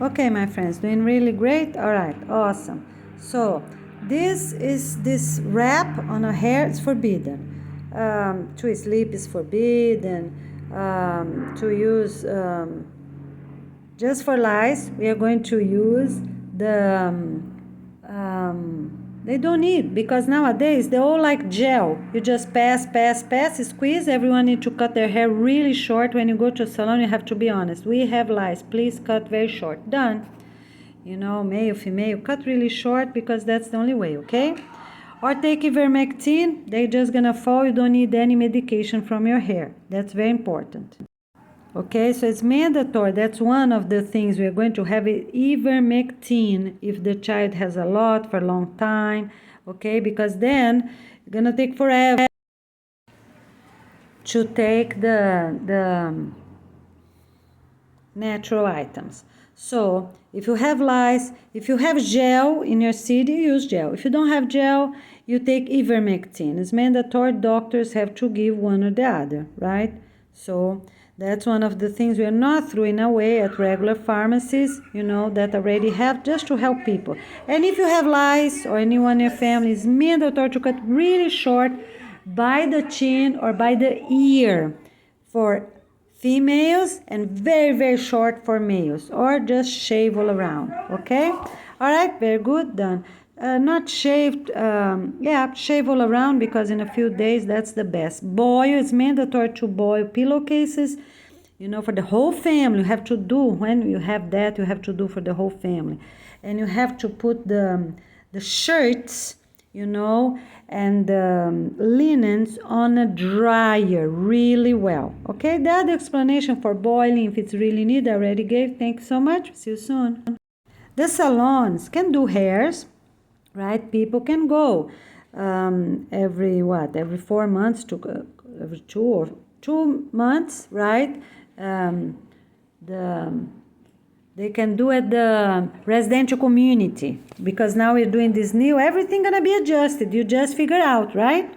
Okay, my friends, doing really great. All right, awesome. So this wrap on a hair is forbidden. To sleep is forbidden. To use just for lice, we are going to use the they don't need, because nowadays they're all like gel. You just pass, squeeze. Everyone need to cut their hair really short. When you go to a salon, you have to be honest. We have lice. Please cut very short. Done. Male, female, cut really short, because that's the only way, okay? Or take ivermectin. They're just gonna fall. You don't need any medication from your hair. That's very important. Okay, so it's mandatory. That's one of the things we are going to have, ivermectin if the child has a lot for a long time. Okay, because then it's gonna take forever to take the natural items. So if you have lice, if you have gel in your city, use gel. If you don't have gel, you take ivermectin. It's mandatory. Doctors have to give one or the other, right? So that's one of the things we are not throwing away at regular pharmacies, that already have, just to help people. And if you have lice or anyone in your family, it's mandatory to cut really short by the chin or by the ear for females, and very, very short for males, or just shave all around. Okay? All right, very good, done. Not shaved, shave all around, because in a few days that's the best. Boil, it's mandatory to boil pillowcases, for the whole family. You have to do, when you have that, you have to do for the whole family. And you have to put the shirts, and the linens on a dryer really well. Okay, that's the explanation for boiling. If it's really needed, I already gave. Thanks so much. See you soon. The salons can do hairs, right? People can go every 4 months to every 2 months, right? They can do at the residential community, because now we're doing this new, everything gonna be adjusted. You just figure out, right?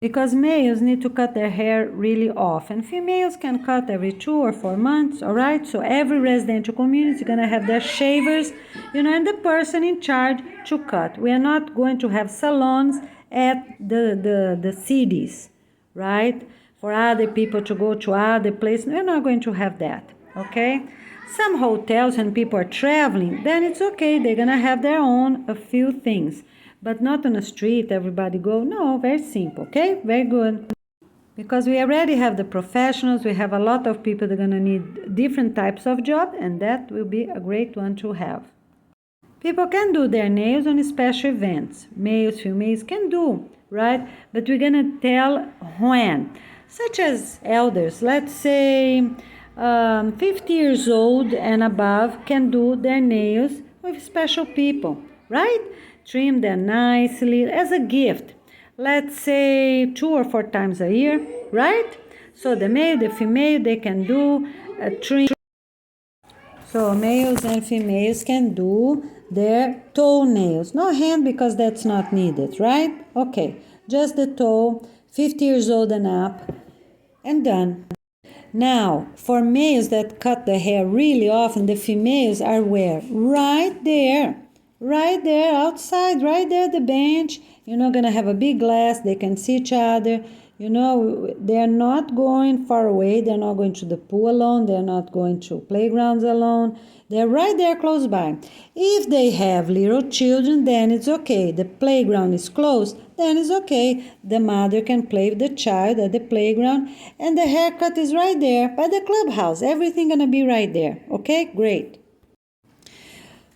Because males need to cut their hair really off, and females can cut every 2 or 4 months, all right? So every residential community is gonna have their shavers, and the person in charge to cut. We are not going to have salons at the cities, right? For other people to go to other places. We're not going to have that, okay? Some hotels, when people are traveling, then it's okay. They're gonna have their own, a few things, but not on the street, everybody go. No, very simple, okay? Very good. Because we already have the professionals, we have a lot of people that are gonna need different types of job, and that will be a great one to have. People can do their nails on special events. Males, females can do, right? But we're gonna tell when. Such as elders, let's say 50 years old and above can do their nails with special people, right? Trim them nicely as a gift. Let's say 2 or 4 times a year, right? So the male, the female, they can do a trim. So males and females can do their toenails. No hand, because that's not needed, right? Okay, just the toe, 50 years old and up, and done. Now, for males that cut the hair really often, the females are where? Right there, outside, right there at the bench. You're not going to have a big glass. They can see each other. They're not going far away. They're not going to the pool alone. They're not going to playgrounds alone. They're right there close by. If they have little children, then it's okay. The playground is closed, then it's okay. The mother can play with the child at the playground, and the haircut is right there by the clubhouse. Everything gonna be right there. Okay, great.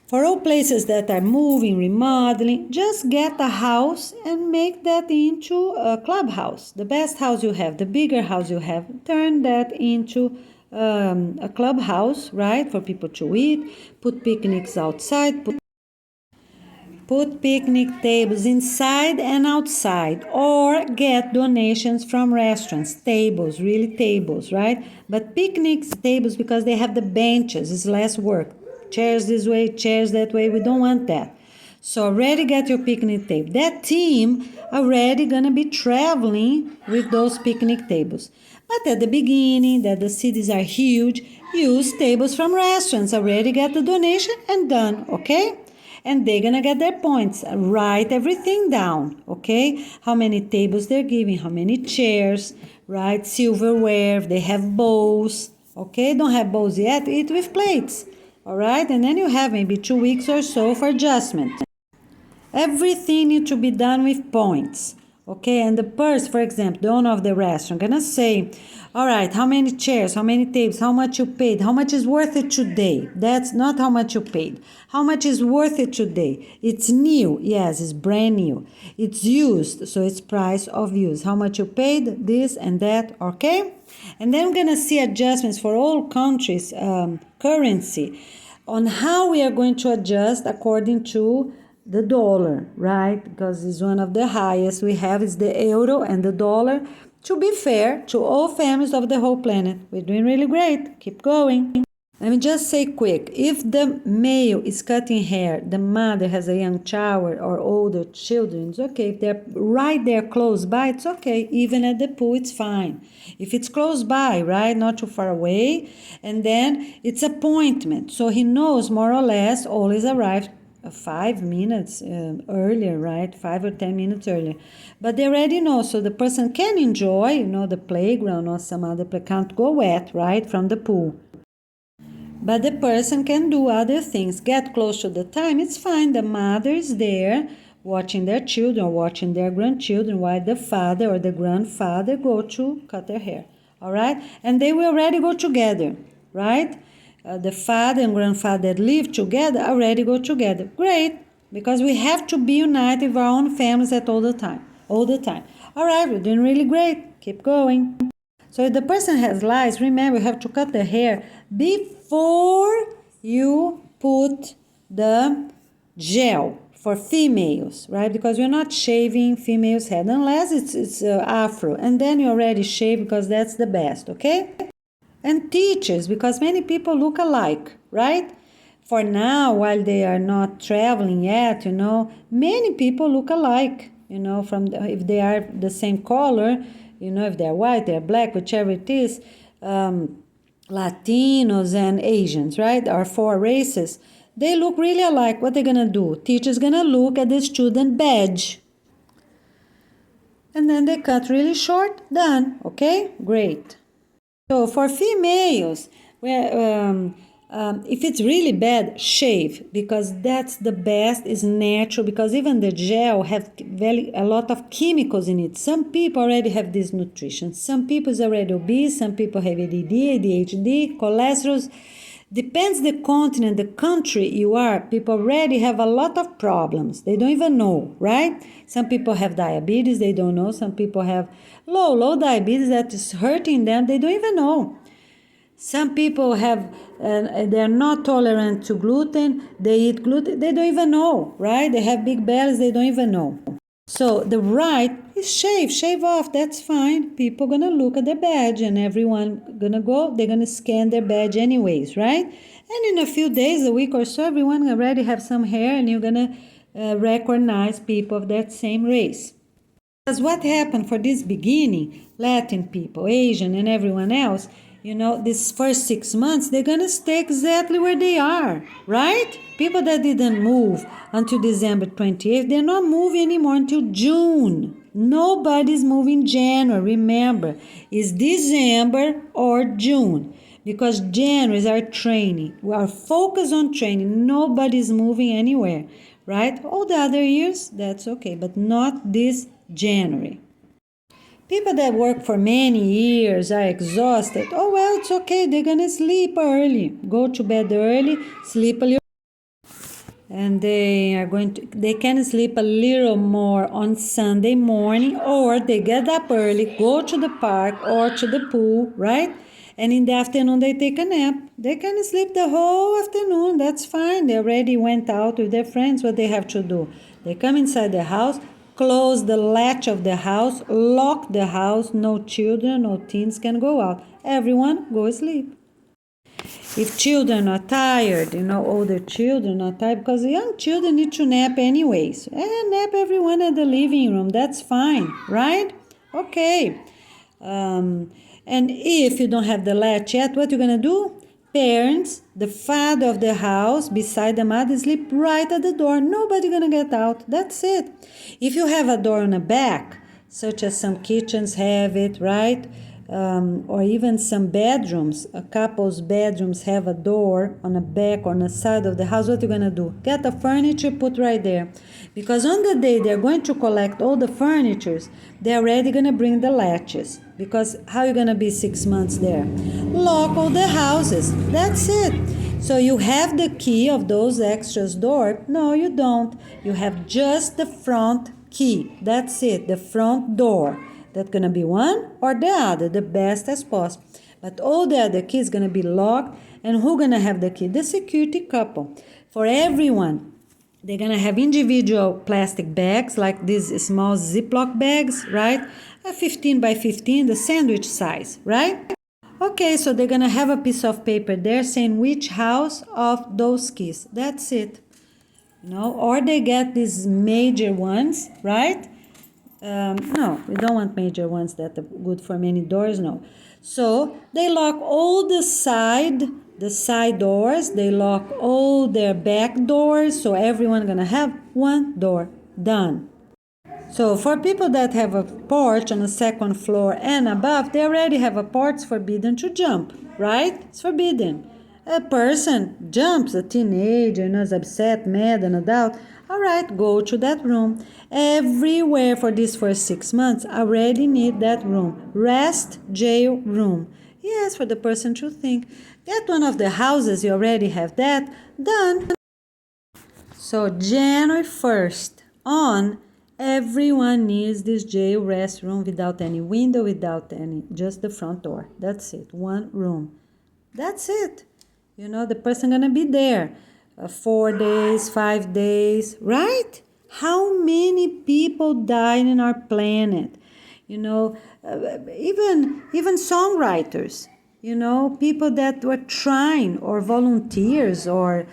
For all places that are moving, remodeling, just get a house and make that into a clubhouse. The best house you have, the bigger house you have, turn that into a clubhouse, right, for people to eat. Put picnics outside, put picnic tables inside and outside, or get donations from restaurants. Tables, really tables, right? But picnics tables, because they have the benches, it's less work. Chairs this way, chairs that way, we don't want that. So already get your picnic table. That team already gonna be traveling with those picnic tables. But at the beginning, that the cities are huge, use tables from restaurants. Already get the donation and done, okay? And they're gonna get their points. Write everything down, okay? How many tables they're giving, how many chairs, right? Silverware, if they have bowls, okay? Don't have bowls yet, eat with plates, all right? And then you have maybe 2 weeks or so for adjustment. Everything needs to be done with points, okay? And the person, for example, the owner of the restaurant, gonna say, all right, how many chairs, how many tables, how much you paid, how much is worth it today? That's not how much you paid. How much is worth it today? It's new, yes, it's brand new. It's used, so it's price of use. How much you paid, this and that, okay? And then we're gonna see adjustments for all countries' currency on how we are going to adjust according to the dollar, right? Because it's one of the highest we have is the euro and the dollar. To be fair to all families of the whole planet, we're doing really great. Keep going. Let me just say quick, if the male is cutting hair, the mother has a young child or older children, it's okay. If they're right there close by, it's okay. Even at the pool, it's fine. If it's close by, right, not too far away, and then it's appointment. So he knows more or less, always arrive 5 minutes earlier, right? 5 or 10 minutes earlier. But they already know, so the person can enjoy, the playground or some other place. Can't go wet, right, from the pool. But the person can do other things. Get close to the time, it's fine. The mother is there watching their children or watching their grandchildren while the father or the grandfather go to cut their hair, all right? And they will already go together, right? The father and grandfather that live together already go together. Great, because we have to be united with our own families at all the time. All right, we're doing really great. Keep going. So if the person has lice, remember you have to cut the hair before you put the gel for females, right? Because you're not shaving females' head unless it's afro, and then you already shave because that's the best, okay? And teachers, because many people look alike, right? For now, while they are not traveling yet, many people look alike, if they are the same color, if they're white, they're black, whichever it is, Latinos and Asians, right? Our 4 races, they look really alike. What they're gonna do? Teacher's gonna look at the student badge. And then they cut really short, done, okay? Great. So for females, if it's really bad, shave, because that's the best, is natural, because even the gel have a lot of chemicals in it. Some people already have this nutrition. Some people is already obese, some people have ADD, ADHD, cholesterol. Depends the continent, the country you are, people already have a lot of problems. They don't even know, right? Some people have diabetes, they don't know. Some people have low diabetes that is hurting them, they don't even know. Some people have, they're not tolerant to gluten, they eat gluten, they don't even know, right? They have big bellies, they don't even know. So the right is shave off, that's fine. People gonna look at their badge and everyone gonna go, they're gonna scan their badge anyways, right? And in a few days, a week or so, everyone already have some hair and you're gonna recognize people of that same race. Because what happened for this beginning, Latin people, Asian and everyone else, this first 6 months, they're gonna stay exactly where they are, right? People that didn't move until December 28th, they're not moving anymore until June. Nobody's moving January, remember. It's December or June. Because January is our training. We are focused on training. Nobody's moving anywhere, right? All the other years, that's okay, but not this January. People that work for many years are exhausted. Oh, well, it's okay. They're going to sleep early. Go to bed early, sleep a little. And they can sleep a little more on Sunday morning, or they get up early, go to the park or to the pool, right? And in the afternoon, they take a nap. They can sleep the whole afternoon. That's fine. They already went out with their friends. What they have to do? They come inside the house, close the latch of the house, lock the house. No children, no teens can go out. Everyone go sleep. If children are tired, older children are tired, because young children need to nap anyways. Nap everyone at the living room. That's fine, right? Okay. And if you don't have the latch yet, what you're going to do? Parents, the father of the house beside the mother, sleep right at the door. Nobody gonna get out. That's it. If you have a door on the back, such as some kitchens have it, right? Or even some bedrooms, a couple's bedrooms have a door on the back or on the side of the house. What you gonna do? Get the furniture, put right there, because on the day they're going to collect all the furnitures, they're already gonna bring the latches. Because how you gonna be 6 months there? Lock all the houses. That's it. So you have the key of those extras door? No, you don't. You have just the front key. That's it. The front door. That's gonna be one or the other, the best as possible. But all the other keys gonna be locked. And who gonna have the key? The security couple. For everyone, they're gonna have individual plastic bags, like these small Ziploc bags, right? A 15 by 15, the sandwich size, right? Okay, so they're gonna have a piece of paper there saying which house of those keys. That's it. Or they get these major ones, right? No, we don't want major ones that are good for many doors, no. So they lock all the side doors, they lock all their back doors, so everyone gonna have one door. Done. So for people that have a porch on the second floor and above, they already have a porch. It's forbidden to jump, right? It's forbidden. A person jumps, a teenager, is upset, mad, an adult, all right, go to that room. Everywhere for these first 6 months, already need that room. Rest, jail, room. Yes, for the person to think. Get one of the houses, you already have that. Done. So January 1st on, everyone needs this jail rest room without any window, without any, just the front door. That's it, one room. That's it. The person gonna be there 4 days, 5 days, right? How many people died in our planet? Even songwriters, people that were trying, or volunteers, or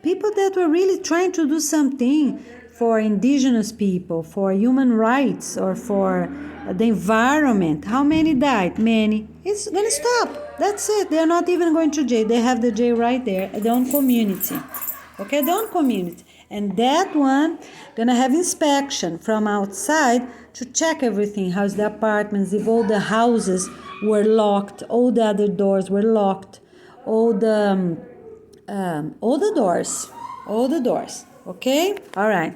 people that were really trying to do something for indigenous people, for human rights, or for the environment. How many died? Many. It's going to stop. That's it. They're not even going to jail. They have the jail right there at their own community. Okay, their own community. And that one going to have inspection from outside to check everything. How's the apartments, if all the houses were locked, all the other doors were locked, all the doors. Okay? All right.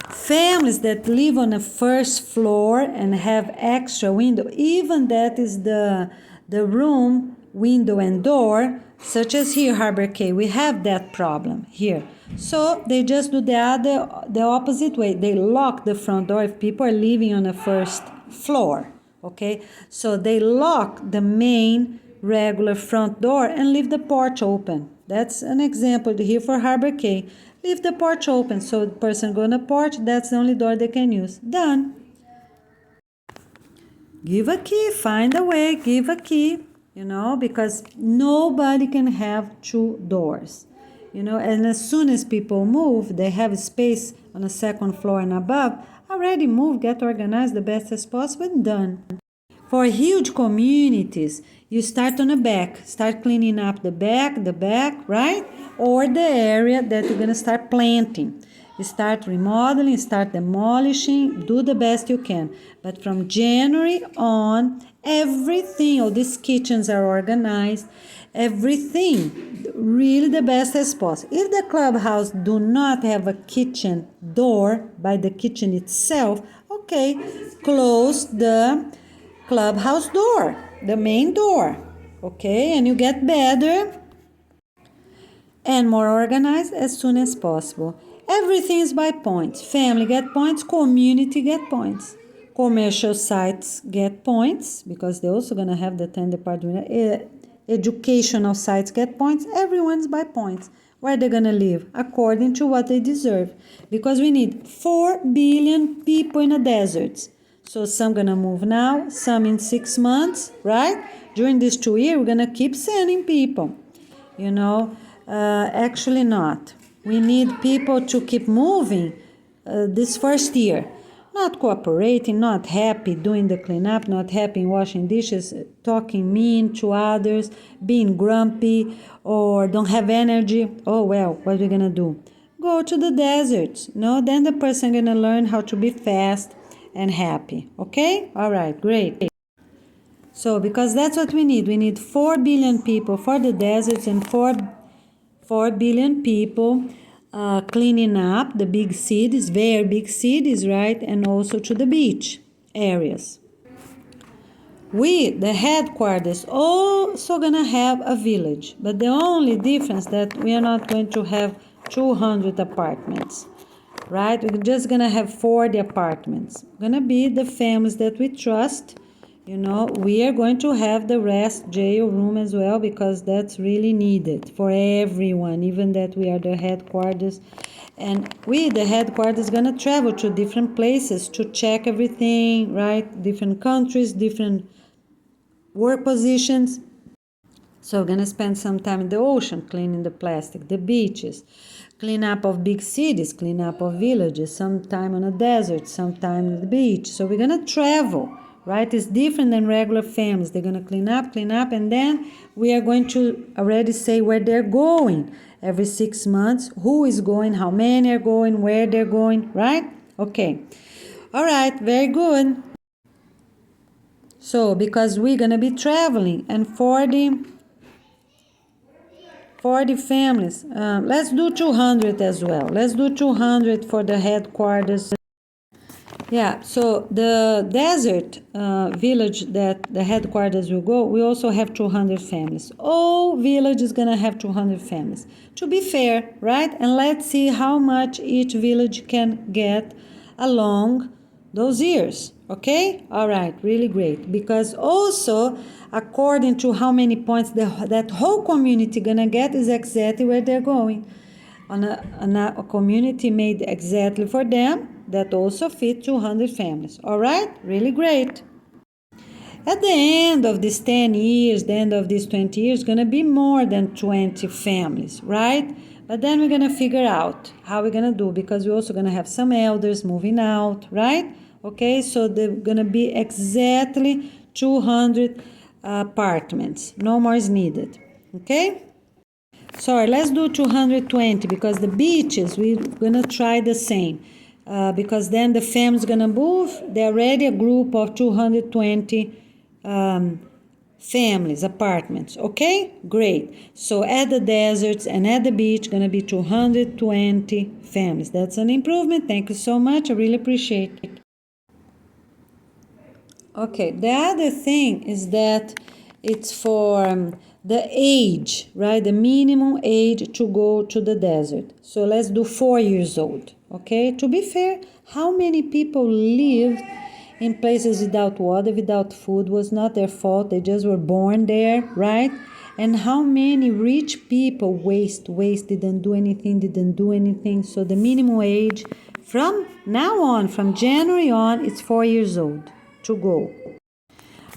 Families that live on the first floor and have extra window, even that is the room, window and door, such as here, Harbor Cay, we have that problem here. So they just do the opposite way. They lock the front door if people are living on the first floor. Okay? So they lock the main regular front door and leave the porch open. That's an example here for Harbor Cay. Leave the porch open, so the person go on the porch, that's the only door they can use. Done. Give a key, find a way, give a key, because nobody can have two doors. And as soon as people move, they have space on the second floor and above, already move, get organized the best as possible, and done. For huge communities, you start on the back. Start cleaning up the back, right? Or the area that you're going to start planting. You start remodeling, start demolishing, do the best you can. But from January on, everything, all these kitchens are organized, everything, really the best as possible. If the clubhouse do not have a kitchen door by the kitchen itself, okay, close the clubhouse door, the main door, okay, and you get better and more organized as soon as possible. Everything is by points. Family get points, community get points, commercial sites get points, because they're also going to have the 10 department. Educational sites get points. Everyone's by points. Where they're going to live according to what they deserve, because we need 4 billion people in the deserts. So some gonna move now, some in 6 months, right? During this 2 years, we're gonna keep sending people. Actually not. We need people to keep moving this first year. not cooperating, not happy doing the cleanup, not happy washing dishes, talking mean to others, being grumpy, or don't have energy. Oh well, what are we gonna do? Go to the desert. No, then the person gonna learn how to be fast and happy. Okay? All right, great. So because that's what we need 4 billion people for the deserts and 4 billion people cleaning up the big cities, very big cities, right? And also to the beach areas. We, the headquarters, also gonna have a village, but the only difference that we are not going to have 200 apartments, right? We're just gonna have 40 apartments. Gonna be the families that we trust. You know, we are going to have the rest jail room as well because that's really needed for everyone, even that we are the headquarters. And we, the headquarters, gonna travel to different places to check everything, right? Different countries, different work positions. So we're gonna spend some time in the ocean cleaning the plastic, the beaches, clean up of big cities, clean up of villages, some time on a desert, some time on the beach. So we're gonna travel, right? It's different than regular families. They're gonna clean up, and then we are going to already say where they're going every 6 months, who is going, how many are going, where they're going, right? Okay. All right, very good. So because we're gonna be traveling and 40 families. Let's do 200 as well. Let's do 200 for the headquarters. Yeah, so the desert village that the headquarters will go, we also have 200 families. All village is going to have 200 families. To be fair, right? And let's see how much each village can get along those years. Okay? All right, really great. Because also, according to how many points that whole community going to get is exactly where they're going. On a community made exactly for them that also fit 200 families. All right? Really great. At the end of these 10 years, the end of these 20 years, going to be more than 20 families, right? But then we're going to figure out how we're going to do because we're also going to have some elders moving out, right? Okay, so they're going to be exactly 200 apartments. No more is needed. Okay? Sorry, let's do 220 because the beaches, we're going to try the same. Because then the family's going to move. They're already a group of 220 families, apartments. Okay? Great. So at the deserts and at the beach, going to be 220 families. That's an improvement. Thank you so much. I really appreciate it. Okay, the other thing is that it's for the age, right? The minimum age to go to the desert. So let's do 4 years old, okay? To be fair, how many people lived in places without water, without food was not their fault. They just were born there, right? And how many rich people didn't do anything. So the minimum age from now on, from January on, it's 4 years old to go.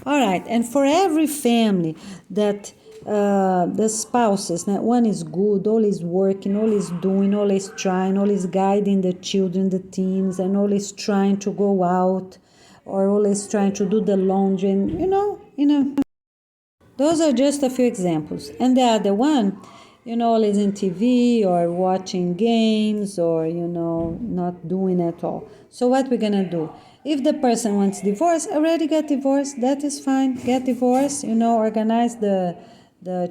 All right, and for every family that the spouses, that one is good, all is working, all is doing, all is trying, all is guiding the children, the teens, and all is trying to go out, or all is trying to do the laundry, and those are just a few examples. And the other one, all is in TV or watching games or, not doing at all. So what we're going to do? If the person wants divorce, already get divorced, that is fine. Get divorced, organize the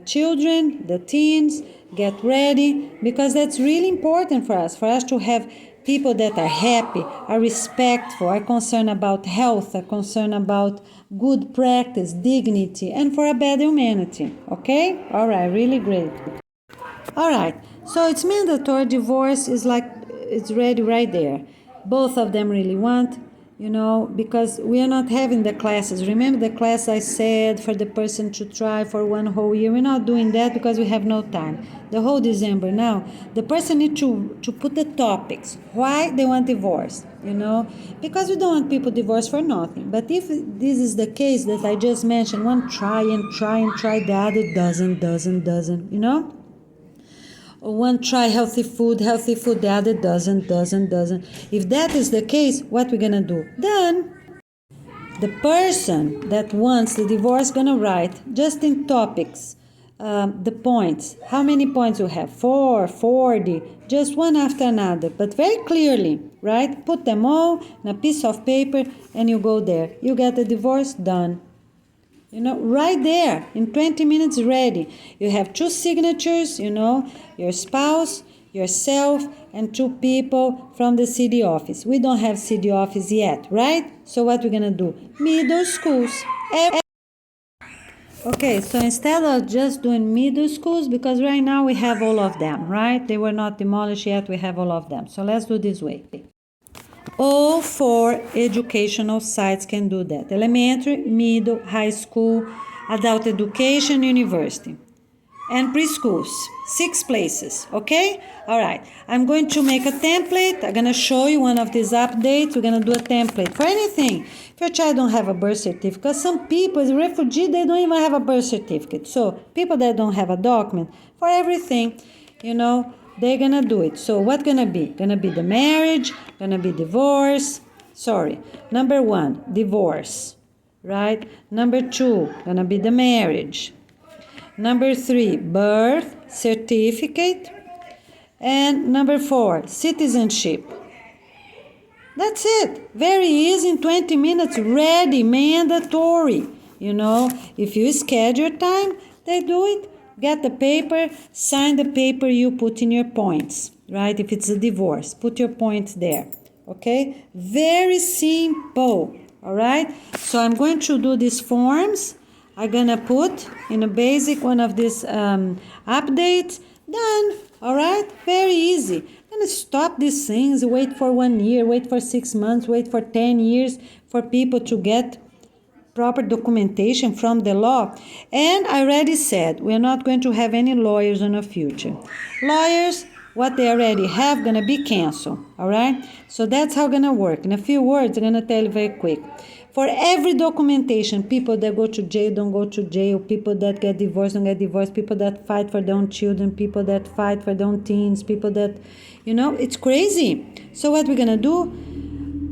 children, the teens, get ready, because that's really important for us to have people that are happy, are respectful, are concerned about health, are concerned about good practice, dignity, and for a better humanity. Okay? All right, really great. All right, so it's mandatory. Divorce is it's ready right there. Both of them really want, because we are not having the classes. Remember the class I said for the person to try for 1 whole year? We're not doing that because we have no time. The whole December now, the person needs to put the topics. Why they want divorce, because we don't want people divorced for nothing. But if this is the case that I just mentioned, one try, the other doesn't, one try healthy food, the other doesn't. If that is the case, what we're gonna do? Done. The person that wants the divorce gonna write just in topics, the points. How many points you have? 4, 40, just one after another, but very clearly, right? Put them all in a piece of paper and you go there. You get the divorce, done. Right there, in 20 minutes, ready. You have 2 signatures, your spouse, yourself, and 2 people from the city office. We don't have city office yet, right? So what we're gonna do? Middle schools. Okay, so instead of just doing middle schools, because right now we have all of them, right? They were not demolished yet, we have all of them. So let's do this way. All 4 educational sites can do that. Elementary, middle, high school, adult education, university. And preschools, 6 places, okay? All right, I'm going to make a template. I'm gonna show you one of these updates. We're gonna do a template for anything. If your child don't have a birth certificate, some people, as a refugee, they don't even have a birth certificate. So people that don't have a document, for everything, they're gonna do it. So what gonna be? Gonna be the marriage, gonna be divorce. Number 1, divorce, right? Number 2, gonna be the marriage. Number 3, birth certificate. And number 4, citizenship. That's it. Very easy, in 20 minutes, ready, mandatory. If you schedule time, they do it. Get the paper, sign the paper, you put in your points, right? If it's a divorce, put your points there, okay? Very simple, all right? So I'm going to do these forms. I'm gonna put in a basic one of these updates. Done, all right? Very easy. I'm gonna stop these things, wait for 1 year, wait for 6 months, wait for 10 years for people to get proper documentation from the law. And I already said we're not going to have any lawyers in the future. Lawyers, what they already have, gonna be canceled, all right? So that's how gonna work. In a few words, I'm gonna tell you very quick. For every documentation, people that go to jail don't go to jail, people that get divorced don't get divorced, people that fight for their own children, people that fight for their own teens, people that, it's crazy. So what we're gonna do?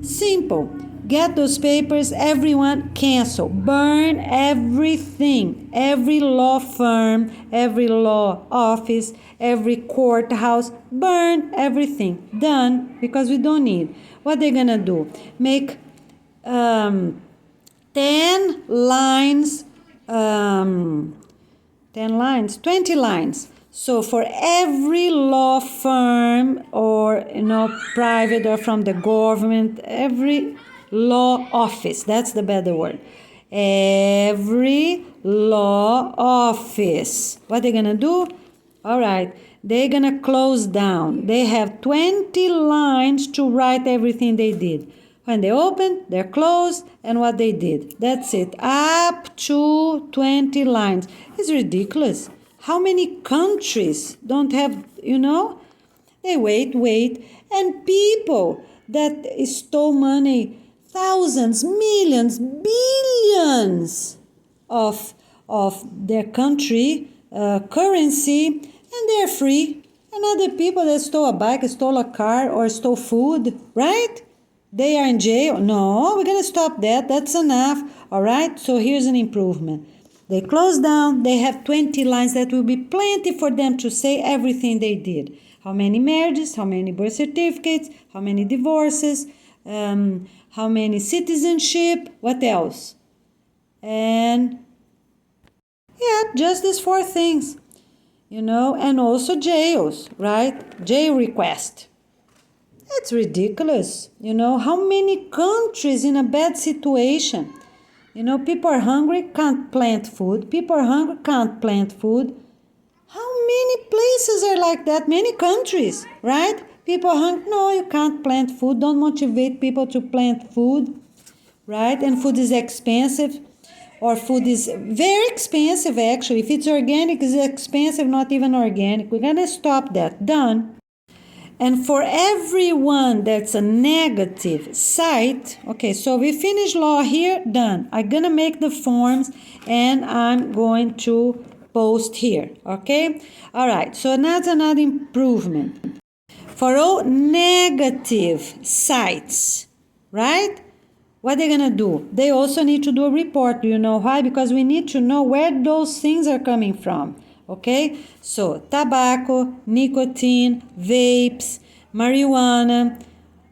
Simple. Get those papers, everyone, cancel, burn everything, every law firm, every law office, every courthouse, burn everything. Done, because we don't need. What they're gonna do? Make 10 lines, 20 lines. So for every law firm or, private or from the government, every law office, that's the better word. Every law office. What they're gonna do? All right, they're gonna close down. They have 20 lines to write everything they did. When they open, they're closed, and what they did. That's it. Up to 20 lines. It's ridiculous. How many countries don't have, They wait. And people that stole money, thousands, millions, billions of their country currency, and they're free. And other people that stole a bike, stole a car, or stole food, right? They are in jail. No, we're going to stop that. That's enough. All right? So here's an improvement. They close down. They have 20 lines. That will be plenty for them to say everything they did. How many marriages, how many birth certificates, how many divorces, how many citizenship, what else? And just these 4 things, and also jails, right? Jail request. That's ridiculous. How many countries in a bad situation? People are hungry, can't plant food. People are hungry, can't plant food. How many places are like that? Many countries, right? People are hungry. No, you can't plant food. Don't motivate people to plant food, right? And food is expensive, or food is very expensive, actually. If it's organic, it's expensive, not even organic. We're going to stop that. Done. And for everyone that's a negative site, okay, so we finish law here, done. I'm going to make the forms, and I'm going to post here, okay? All right, so that's another improvement. For all negative sites, right? What they're gonna do? They also need to do a report. Do you know why? Because we need to know where those things are coming from, okay? So, tobacco, nicotine, vapes, marijuana,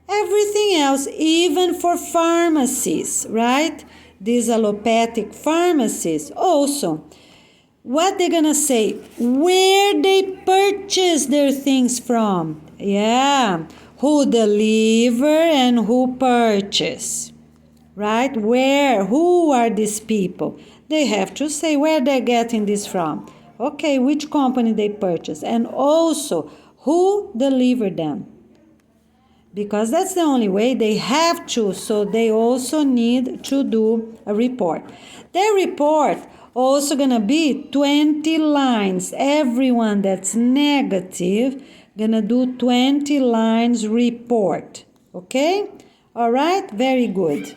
everything else, even for pharmacies, right? These allopathic pharmacies also. What they're gonna say? Where they purchase their things from. Yeah, who deliver and who purchase, right? Where, who are these people? They have to say where they're getting this from. Okay, which company they purchase, and also who delivered them. Because that's the only way they have to, so they also need to do a report. Their report also gonna be 20 lines. Everyone that's negative gonna do 20 lines report. Okay? All right? Very good.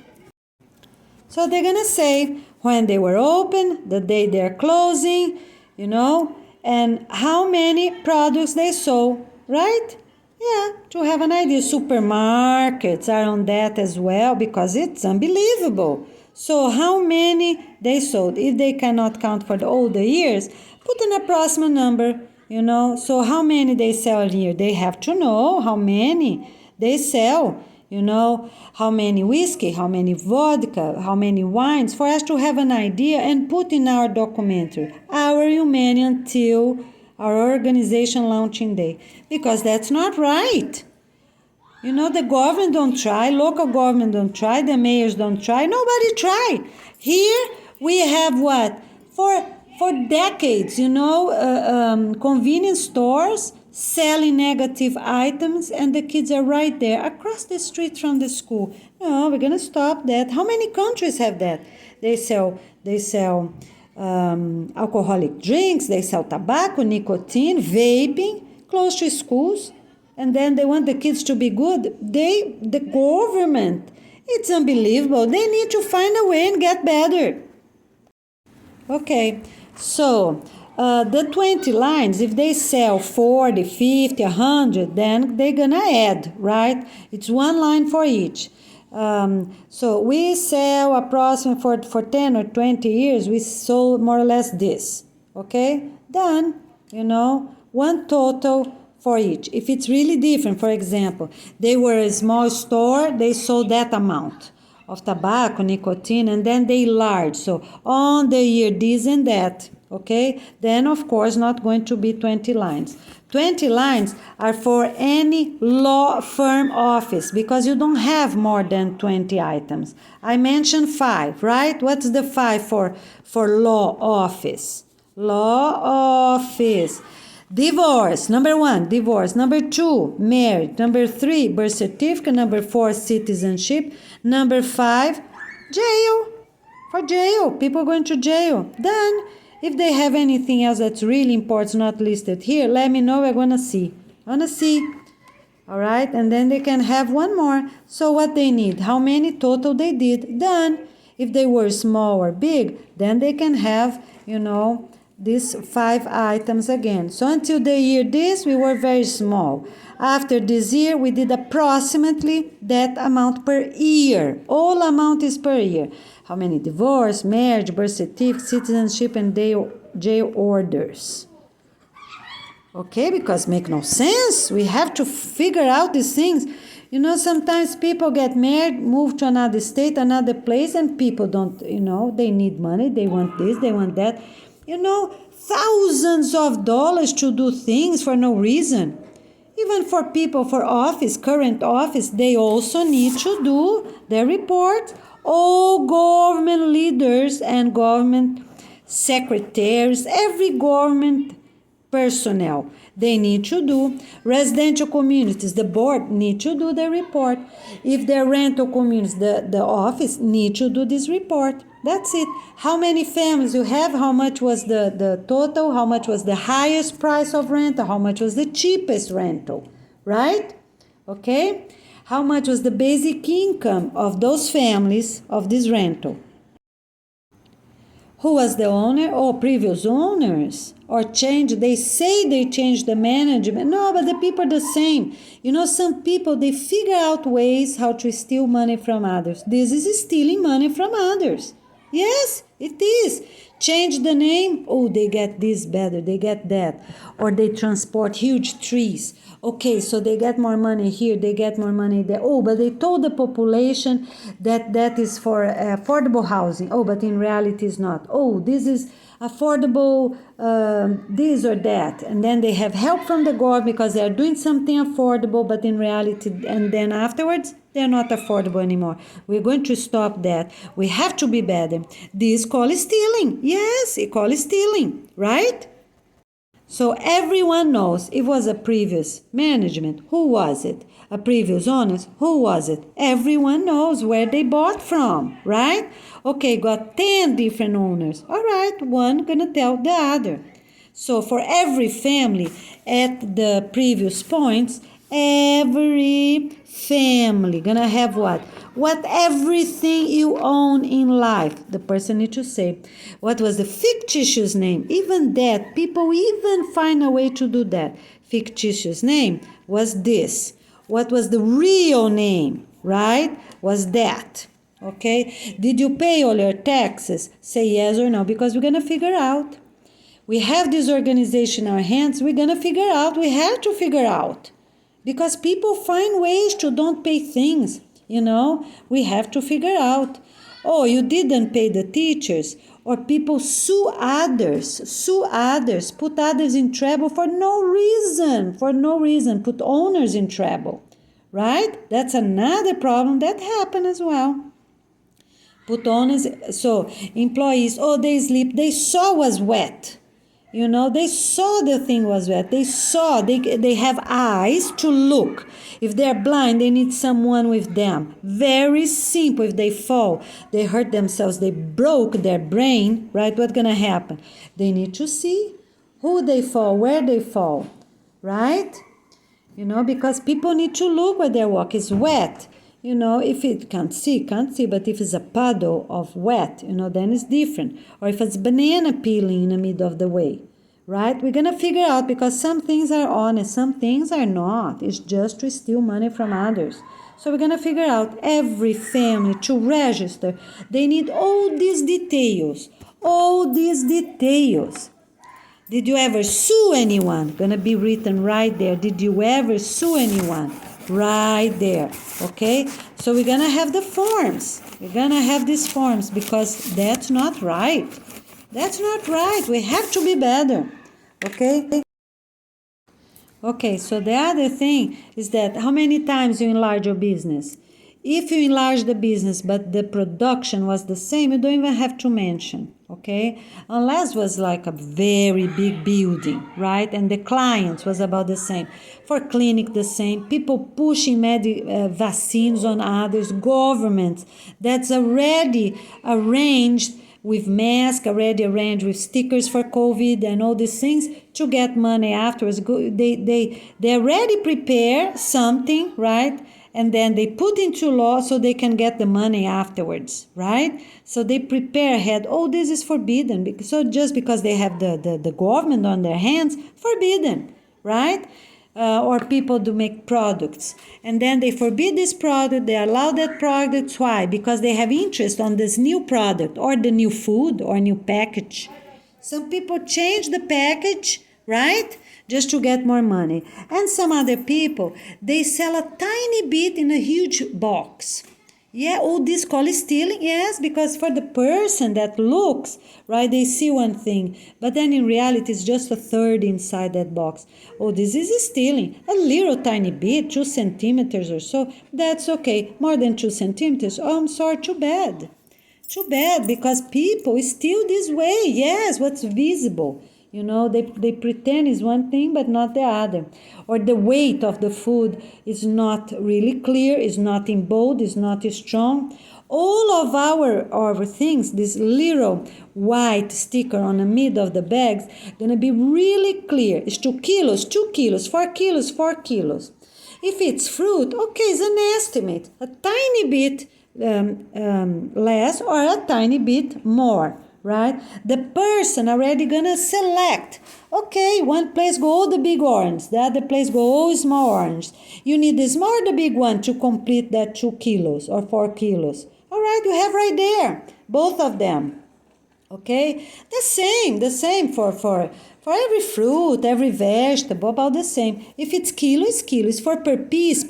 So they're gonna say when they were open, the day they're closing, and how many products they sold, right? Yeah, to have an idea. Supermarkets are on that as well because it's unbelievable. So how many they sold? If they cannot count for all the years, put an approximate number, So how many they sell a year? They have to know how many they sell. How many whiskey, how many vodka, how many wines, for us to have an idea and put in our documentary, our Humane until our organization launching day. Because that's not right. The government don't try, local government don't try, the mayors don't try, nobody try. Here we have what? For decades, convenience stores selling negative items, and the kids are right there across the street from the school. No, we're gonna stop that. How many countries have that? They sell alcoholic drinks, they sell tobacco, nicotine, vaping, close to schools, and then they want the kids to be good. The government, it's unbelievable. They need to find a way and get better. Okay, so the 20 lines, if they sell 40, 50, 100, then they're gonna add, right? It's one line for each. So we sell approximately for 10 or 20 years, we sold more or less this, okay? Done, one total for each. If it's really different, for example, they were a small store, they sold that amount of tobacco, nicotine, and then they large. So on the year this and that, okay? Then of course not going to be 20 lines. 20 lines are for any law firm office because you don't have more than 20 items. I mentioned 5, right? What's the 5 for law office? Law office. Divorce, number 1, divorce. Number 2, marriage. Number 3, birth certificate. Number 4, citizenship. Number 5, jail. For jail, people going to jail. Done. If they have anything else that's really important, not listed here, let me know. We're going to see. All right, and then they can have one more. So what they need, how many total they did, done. If they were small or big, then they can have, these 5 items again. So until the year this, we were very small. After this year, we did approximately that amount per year. All amount is per year. How many divorce, marriage, birth certificate, citizenship, and jail orders. Okay, because make no sense. We have to figure out these things. Sometimes people get married, move to another state, another place, and people don't, they need money, they want this, they want that. Thousands of dollars to do things for no reason. Even for people for office, current office, they also need to do their report. All government leaders and government secretaries, every government personnel, they need to do. Residential communities, the board need to do the report. If they're rental communities, the office need to do this report. That's it. How many families you have, how much was the total, how much was the highest price of rental, how much was the cheapest rental, right? Okay? How much was the basic income of those families of this rental? Who was the owner? Oh, previous owners. Or change, they say they changed the management. No, but the people are the same. You know, some people, they figure out ways how to steal money from others. This is stealing money from others. Yes, it is. Change the name. Oh, they get this better. They get that. Or they transport huge trees. Okay, so they get more money here. They get more money there. Oh, but they told the population that that is for affordable housing. Oh, but in reality it's not. Oh, this is affordable this or that. And then they have help from the government because they are doing something affordable, but in reality, and then afterwards, they're not affordable anymore. We're going to stop that. We have to be better. This call is stealing. Yes, it call is stealing, right? So everyone knows it was a previous management. Who was it? A previous owner? Who was it? Everyone knows where they bought from, right? Okay, got 10 different owners. All right, one gonna tell the other. So for every family at the previous points, every family gonna have what? What everything you own in life. The person need to say, what was the fictitious name? Even that, people even find a way to do that. Fictitious name was this. What was the real name, right? Was that. Okay? Did you pay all your taxes? Say yes or no, because we're gonna figure out. We have this organization in our hands, we're gonna figure out. We have to figure out. Because people find ways to don't pay things. You know, we have to figure out. Oh, you didn't pay the teachers. Or people sue others, put others in trouble for no reason, put owners in trouble, right? That's another problem that happened as well. Put owners, so employees, oh, they sleep, they saw was wet. You know, they saw the thing was wet. They saw, they have eyes to look. If they're blind, they need someone with them. Very simple. If they fall, they hurt themselves, they broke their brain, right? What's going to happen? They need to see who they fall, where they fall, right? You know, because people need to look where they walk. It's wet. You know, if it can't see, but if it's a puddle of wet, you know, then it's different. Or if it's banana peeling in the middle of the way, right? We're going to figure out because some things are honest, some things are not. It's just to steal money from others. So we're going to figure out every family to register. They need all these details, Did you ever sue anyone? Going to be written right there. Did you ever sue anyone? Right there. Okay? So we're going to have the forms. We're going to have these forms because that's not right. That's not right. We have to be better. Okay? Okay, so the other thing is that how many times you enlarge your business? If you enlarge the business but the production was the same, you don't even have to mention, okay? Unless it was like a very big building, right? And the clients was about the same. For clinic, the same. People pushing vaccines on others. Governments that's already arranged with masks, already arranged with stickers for COVID and all these things to get money afterwards. They already prepare something, right? And then they put into law so they can get the money afterwards, right? So they prepare ahead. Oh, this is forbidden. So just because they have the government on their hands, forbidden, right? Or people to make products. And then they forbid this product, they allow that product. Why? Because they have interest on this new product or the new food or new package. Some people change the package, right? Just to get more money. And some other people, they sell a tiny bit in a huge box. Yeah, oh, this call is stealing? Yes, because for the person that looks, right, they see one thing, but then in reality it's just a third inside that box. Oh, this is stealing. A little tiny bit, 2 centimeters or so, that's okay. More than 2 centimeters, oh, I'm sorry, too bad. Too bad, because people steal this way. Yes, what's visible. You know, they pretend is one thing, but not the other. Or the weight of the food is not really clear, is not in bold, is not strong. All of our things, this little white sticker on the middle of the bags, gonna be really clear. It's 2 kilos, 2 kilos, 4 kilos, 4 kilos. If it's fruit, okay, it's an estimate. A tiny bit less or a tiny bit more. right? The person already gonna select. Okay, one place go all the big orange, the other place go all small orange. You need the small or the big one to complete that 2 kilos or 4 kilos. All right, you have right there, both of them. Okay, the same for every fruit, every vegetable, about the same. If it's kilo, it's kilo. It's for per piece.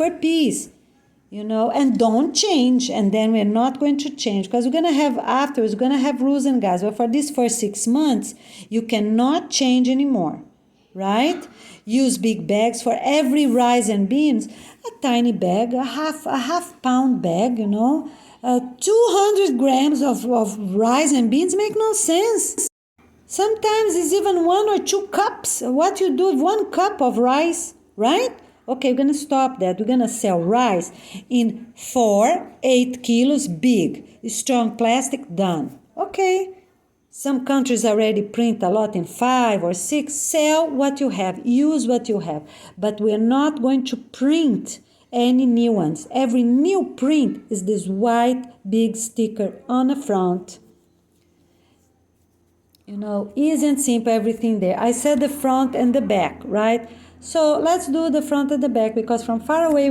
And don't change. And then we're not going to change because we're gonna have afterwards. We're gonna have rules and guides. But for this first 6 months, you cannot change anymore, right? Use big bags for every rice and beans. A tiny bag, a half pound bag, 200 grams of rice and beans make no sense. Sometimes it's even 1 or 2 cups. What you do with 1 cup of rice, right? Okay, we're going to stop that. We're going to sell rice in 4, 8 kilos big. Strong plastic, done. Okay. Some countries already print a lot in 5 or 6. Sell what you have. Use what you have. But we're not going to print any new ones. Every new print is this white big sticker on the front. Easy and simple, everything there. I said the front and the back, right? So let's do the front and the back because from far away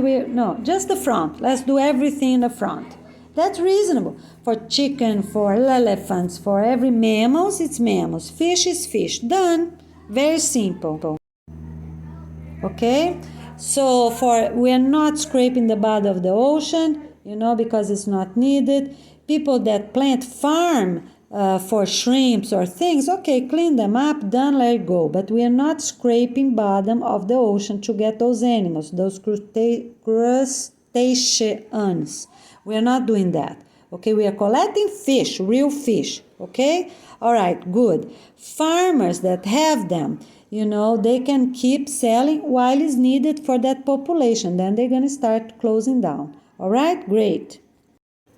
just the front. Let's do everything in the front. That's reasonable. For chicken, for elephants, for every mammals, it's mammals. Fish is fish. Done. Very simple. Okay? So we're not scraping the bottom of the ocean, because it's not needed. People that plant farm for shrimps or things, okay, clean them up, done, let it go. But we are not scraping bottom of the ocean to get those animals, those crustaceans. We are not doing that. Okay, we are collecting fish, real fish. Okay, all right, good. Farmers that have them, they can keep selling while it's needed for that population. Then they're going to start closing down. All right, great.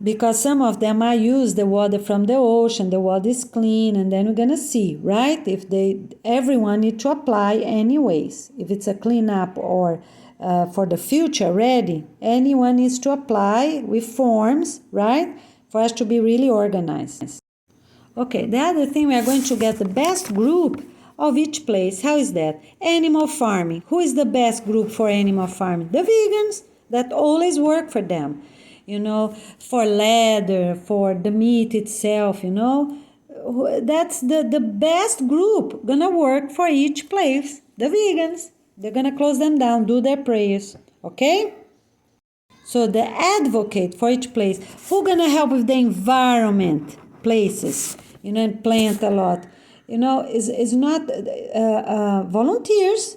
Because some of them might use the water from the ocean, the water is clean, and then we're going to see, right? If everyone need to apply anyways. If it's a cleanup or for the future ready, anyone needs to apply with forms, right? For us to be really organized. Okay, the other thing, we are going to get the best group of each place. How is that? Animal farming. Who is the best group for animal farming? The vegans. That always work for them. For leather, for the meat itself, that's the best group gonna work for each place. The vegans. They're gonna close them down, do their prayers. Okay? So the advocate for each place, who gonna help with the environment places, and plant a lot, is not volunteers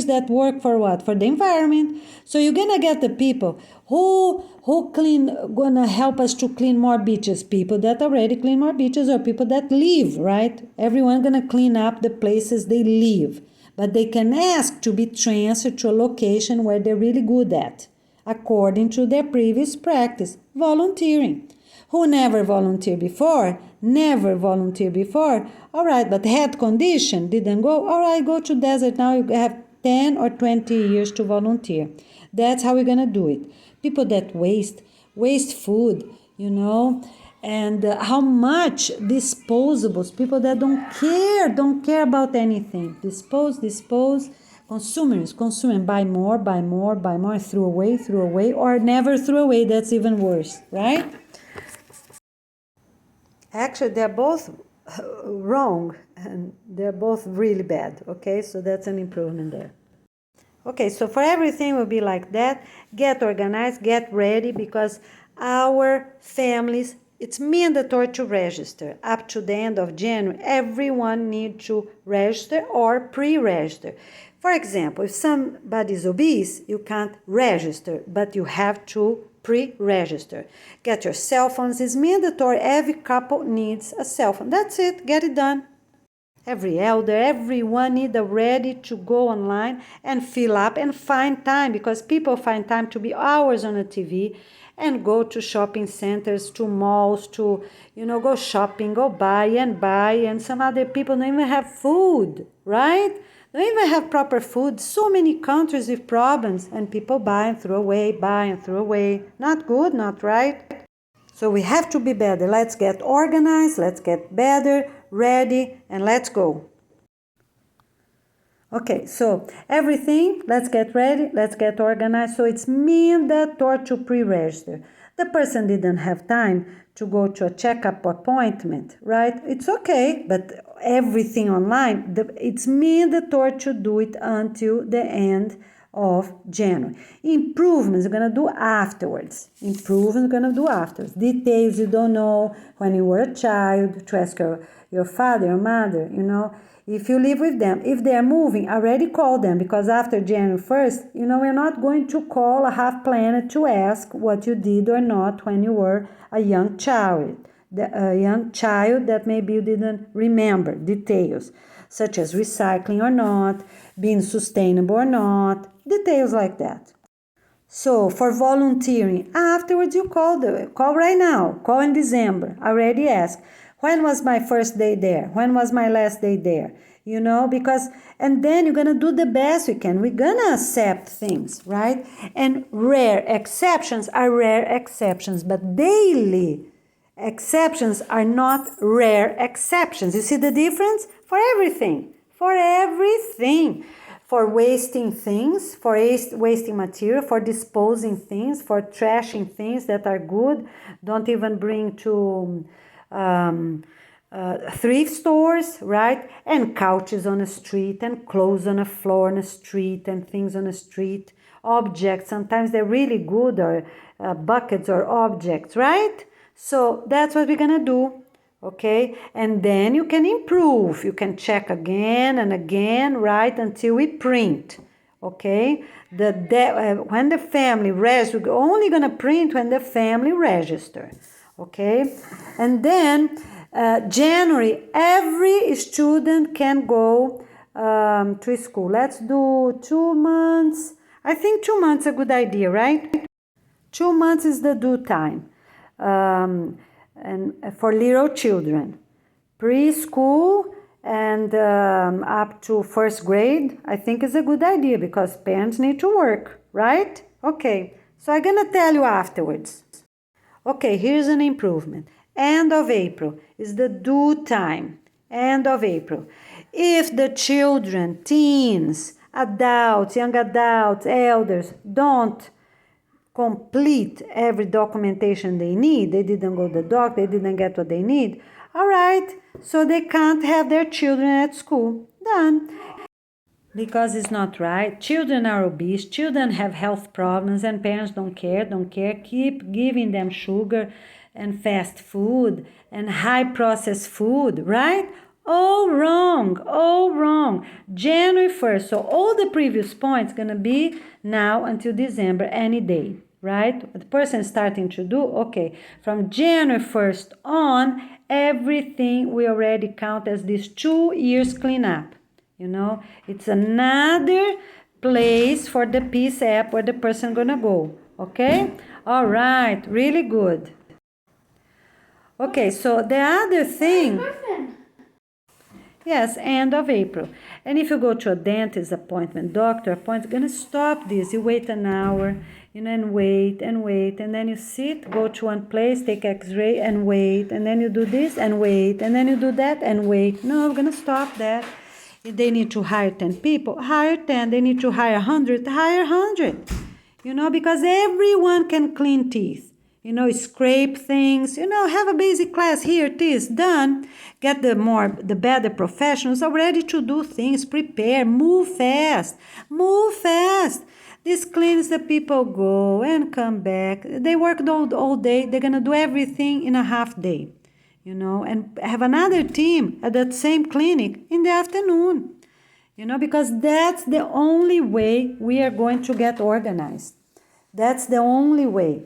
that work for what? For the environment. So you're gonna get the people who gonna help us to clean more beaches, people that already clean more beaches or people that live, right? Everyone gonna clean up the places they live, but they can ask to be transferred to a location where they're really good at, according to their previous practice, volunteering. Who never volunteered before? All right, but had condition, didn't go. All right, go to desert now. You have 10 or 20 years to volunteer. That's how we're going to do it. People that waste food, and how much disposables, people that don't care about anything. Dispose. Consumers, buy more, throw away, or never throw away. That's even worse, right? Actually, they're both wrong and they're both really bad. Okay, so that's an improvement there. Okay, so for everything will be like that. Get organized, get ready, because our families, it's mandatory to register. Up to the end of January, everyone needs to register or pre-register. For example, if somebody is obese, you can't register, but you have to pre-register. Get your cell phones. It's mandatory. Every couple needs a cell phone. That's it. Get it done. Every elder, everyone needs ready to go online and fill up and find time, because people find time to be hours on the TV and go to shopping centers, to malls, to, go shopping, go buy, and some other people don't even have food, right? Don't even have proper food. So many countries with problems, and people buy and throw away. Not good, not right. So we have to be better. Let's get organized, let's get better, ready, and let's go. Okay, so everything, let's get ready, let's get organized. So it's mandatório to pre-register. The person didn't have time to go to a checkup appointment, right? It's okay, but everything online, it's mandatory to do it until the end of January. Improvements you're gonna do afterwards. Improvements you're gonna do afterwards. Details you don't know when you were a child, to ask your father or mother, if you live with them. If they are moving, already call them, because after January 1st, we're not going to call a half planet to ask what you did or not when you were a young child. A young child that maybe you didn't remember details, such as recycling or not, being sustainable or not, details like that. So for volunteering, afterwards you call right now, call in December, already ask, when was my first day there? When was my last day there? And then you're gonna do the best you can. We're gonna accept things, right? And rare exceptions are rare exceptions, but daily exceptions are not rare exceptions. You see the difference? For everything. For wasting things, for wasting material, for disposing things, for trashing things that are good. Don't even bring to thrift stores, right? And couches on the street, and clothes on the floor on the street, and things on the street. Objects, sometimes they're really good, or buckets or objects, right? So that's what we're gonna do. Okay, and then you can improve. You can check again and again, right, until we print. Okay, when the family registers, we're only gonna print when the family register. Okay, and then January, every student can go to school. Let's do 2 months. I think 2 months is a good idea, right? 2 months is the due time. And for little children, preschool and up to first grade, I think is a good idea, because parents need to work, right? Okay, so I'm gonna tell you afterwards. Okay, here's an improvement. End of April is the due time. End of April. If the children, teens, adults, young adults, elders don't complete every documentation they need, they didn't go to the doctor, they didn't get what they need, all right, so they can't have their children at school. Done. Because it's not right. Children are obese, children have health problems, and parents don't care, keep giving them sugar and fast food and high processed food, right? All wrong. January 1st, so all the previous points gonna be now until December, any day, right? The person starting to do, okay, from January 1st on, everything we already count as this 2 years cleanup. It's another place for the Peace app where the person gonna go, okay? All right, really good. Okay, so the other thing... Yes, end of April. And if you go to a dentist appointment, doctor appointment, gonna stop this. You wait an hour, and wait, and then you sit, go to one place, take x-ray and wait, and then you do this and wait, and then you do that and wait. No, I'm gonna stop that. If they need to hire 10 people, hire 10. They need to hire 100, hire 100. Because everyone can clean teeth. Scrape things, have a basic class here, it is done. Get the better professionals are ready to do things, prepare, move fast. This cleans the people go and come back. They work all day, they're gonna do everything in a half day, and have another team at that same clinic in the afternoon, because that's the only way we are going to get organized. That's the only way.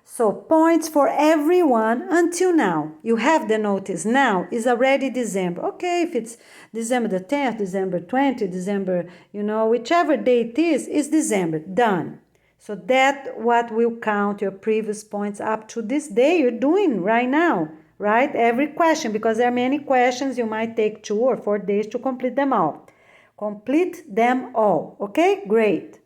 So points for everyone until now. You have the notice now, is already December. Okay, if it's December the 10th, December 20th, December, whichever date is December, done. So that what will count your previous points up to this day you're doing right now, right? Every question, because there are many questions, you might take 2 or 4 days to complete them all. Complete them all, okay? Great.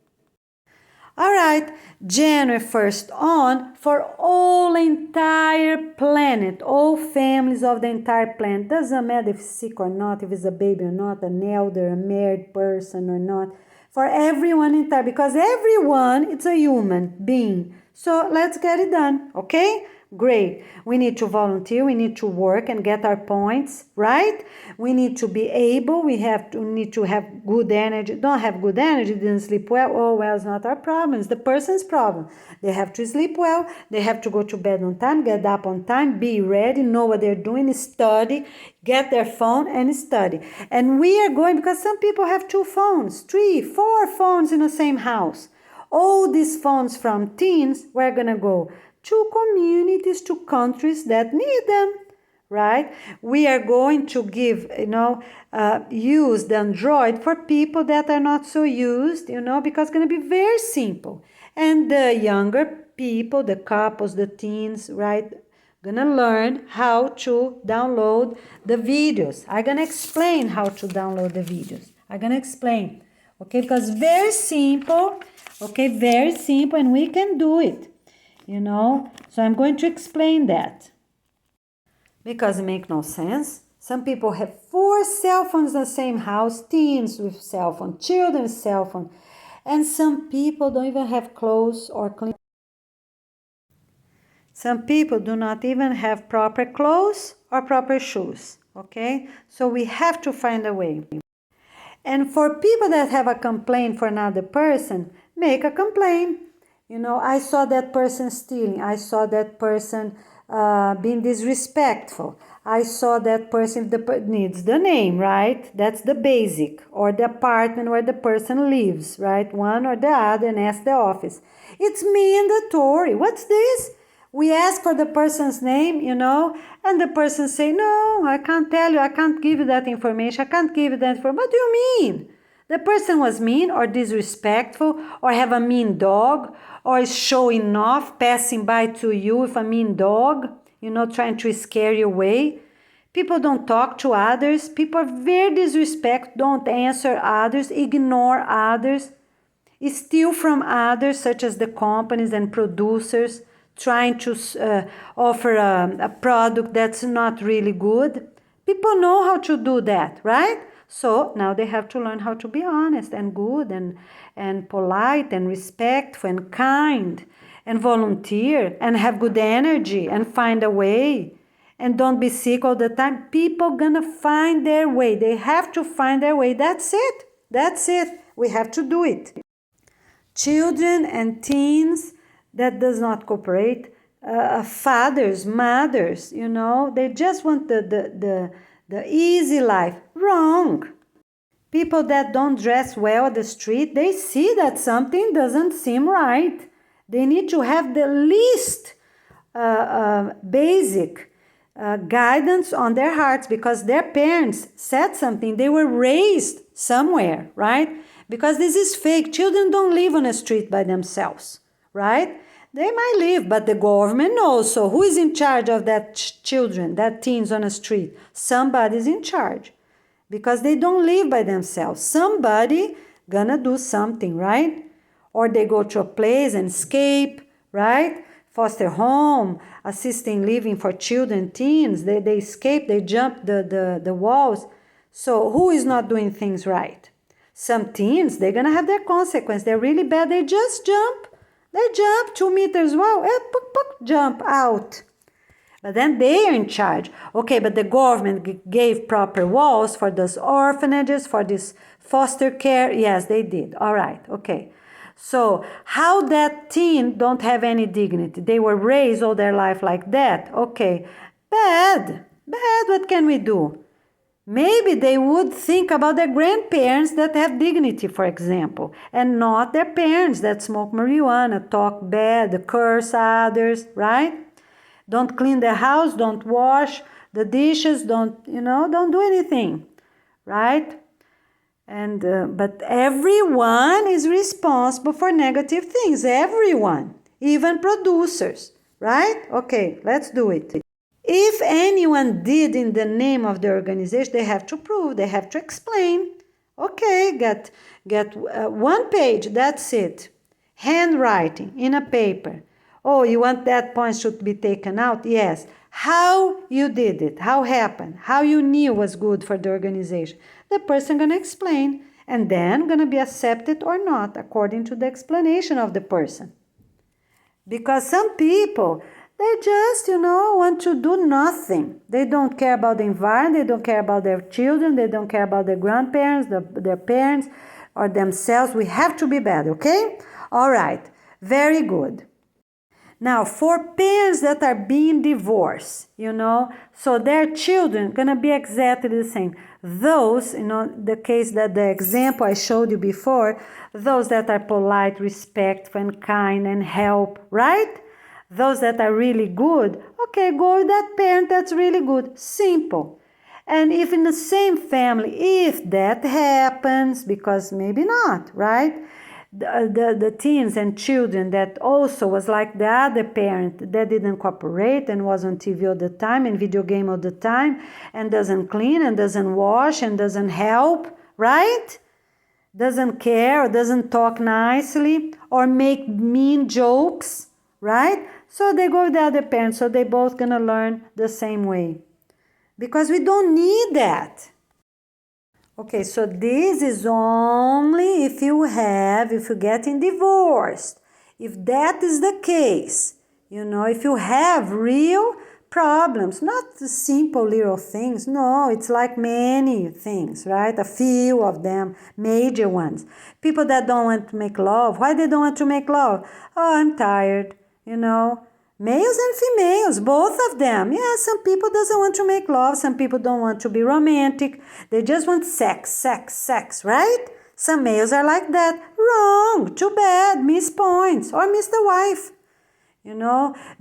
All right, January 1st on for all entire planet, all families of the entire planet. Doesn't matter if it's sick or not, if it's a baby or not, an elder, a married person or not. For everyone entire, because everyone, it's a human being. So let's get it done, okay? Great. We need to volunteer, we need to work and get our points, right? We need to be able, need to have good energy. Don't have good energy, didn't sleep well. Oh, well, it's not our problem, it's the person's problem. They have to sleep well, they have to go to bed on time, get up on time, be ready, know what they're doing, study, get their phone and study. And we are going, because some people have 2 phones, 3, 4 phones in the same house. All these phones from teens, we're gonna go to communities, to countries that need them, right? We are going to give, use the Android for people that are not so used, because it's going to be very simple. And the younger people, the couples, the teens, right, gonna learn how to download the videos. I'm gonna explain how to download the videos. I'm gonna explain, okay, because very simple, okay, very simple, and we can do it. So I'm going to explain that. Because it makes no sense. Some people have 4 cell phones in the same house, teens with cell phone, children with cell phone, and some people don't even have clothes or clean. Some people do not even have proper clothes or proper shoes, okay? So we have to find a way. And for people that have a complaint for another person, make a complaint. I saw that person stealing. I saw that person being disrespectful. I saw that person needs the name, right? That's the basic. Or the apartment where the person lives, right? One or the other, and ask the office. It's mandatory. What's this? We ask for the person's name, and the person say, no, I can't tell you. I can't give you that information. I can't give you that information. What do you mean? The person was mean or disrespectful or have a mean dog or is showing off, passing by to you with a mean dog, trying to scare you away. People don't talk to others. People are very disrespectful, don't answer others, ignore others, steal from others, such as the companies and producers, trying to offer a product that's not really good. People know how to do that, right? So now they have to learn how to be honest and good and polite and respectful and kind and volunteer and have good energy and find a way and don't be sick all the time. People gonna find their way. They have to find their way. That's it. That's it. We have to do it. Children and teens that does not cooperate, fathers, mothers, they just want the easy life. Wrong. People that don't dress well at the street, they see that something doesn't seem right. They need to have the least basic guidance on their hearts because their parents said something. They were raised somewhere, right? Because this is fake. Children don't live on a street by themselves, right? They might live, but the government knows. So who is in charge of that children, that teens on the street? Somebody's in charge because they don't live by themselves. Somebody gonna do something, right? Or they go to a place and escape, right? Foster home, assisting living for children, teens. They escape, they jump the walls. So who is not doing things right? Some teens, they're gonna have their consequence. They're really bad, they just jump. They jump 2 meters, wow, jump out. But then they are in charge. Okay, but the government gave proper walls for those orphanages, for this foster care. Yes, they did. All right, okay. So how that teen don't have any dignity? They were raised all their life like that. Okay, bad, what can we do? Maybe they would think about their grandparents that have dignity, for example, and not their parents that smoke marijuana, talk bad, curse others, right? Don't clean the house, don't wash the dishes, don't do anything, right? And but everyone is responsible for negative things, everyone, even producers, right? Okay, let's do it. If anyone did in the name of the organization, they have to prove, they have to explain. Okay, get 1 page, that's it. Handwriting in a paper. Oh, you want that point should be taken out? Yes. How you did it? How happened? How you knew was good for the organization? The person gonna explain, and then gonna be accepted or not according to the explanation of the person. Because some people, they just, want to do nothing. They don't care about the environment, they don't care about their children, they don't care about their grandparents, their parents, or themselves. We have to be better, okay? All right, very good. Now, for parents that are being divorced, so their children gonna be exactly the same. Those, the case that the example I showed you before, those that are polite, respectful, and kind, and help, right? Those that are really good, okay, go with that parent that's really good. Simple. And if in the same family, if that happens, because maybe not, right? The teens and children that also was like the other parent that didn't cooperate and was on TV all the time and video game all the time and doesn't clean and doesn't wash and doesn't help, right? Doesn't care or doesn't talk nicely or make mean jokes, right? So they go with the other parent, so they both gonna learn the same way. Because we don't need that. Okay, so this is only if you're getting divorced. If that is the case, if you have real problems, not the simple little things, no, it's like many things, right? A few of them, major ones. People that don't want to make love, why they don't want to make love? Oh, I'm tired, Males and females, both of them. Yeah, some people doesn't want to make love. Some people don't want to be romantic. They just want sex, right? Some males are like that. Wrong. Too bad. Miss points or miss the wife.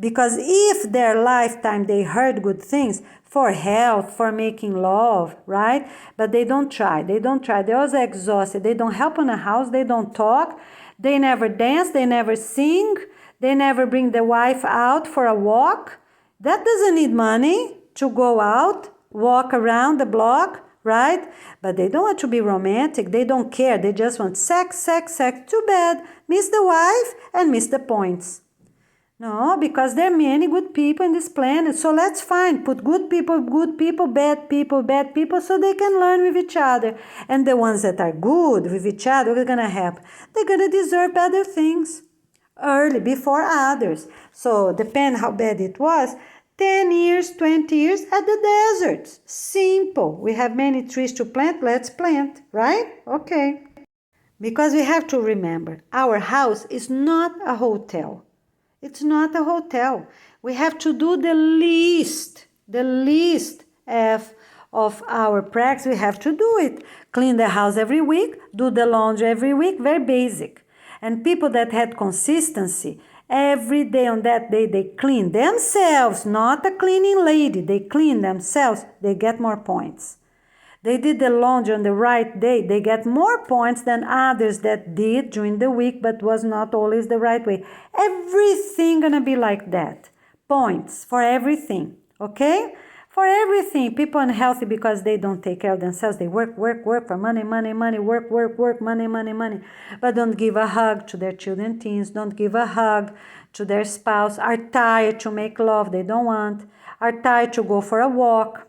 Because if their lifetime they heard good things for health, for making love, right? But they don't try. They're always exhausted. They don't help in the house. They don't talk. They never dance. They never sing. They never bring the wife out for a walk. That doesn't need money to go out, walk around the block, right? But they don't want to be romantic. They don't care. They just want sex. Too bad. Miss the wife and miss the points. No, because there are many good people in this planet. So let's put good people, bad people, so they can learn with each other. And the ones that are good with each other, what are going to happen? They're going to deserve better things early, before others. So depend how bad it was, 10 years, 20 years at the deserts. Simple. We have many trees to plant, let's plant, right? Okay. Because we have to remember, our house is not a hotel. It's not a hotel. We have to do the least of our practice. We have to do it. Clean the house every week, do the laundry every week, very basic. And people that had consistency, every day on that day, they clean themselves, not a cleaning lady. They clean themselves, they get more points. They did the laundry on the right day, they get more points than others that did during the week, but was not always the right way. Everything gonna be like that. Points for everything, okay? For everything. People unhealthy because they don't take care of themselves. They work for money, work, money. But don't give a hug to their children, teens. Don't give a hug to their spouse. Are tired to make love. They don't want. Are tired to go for a walk.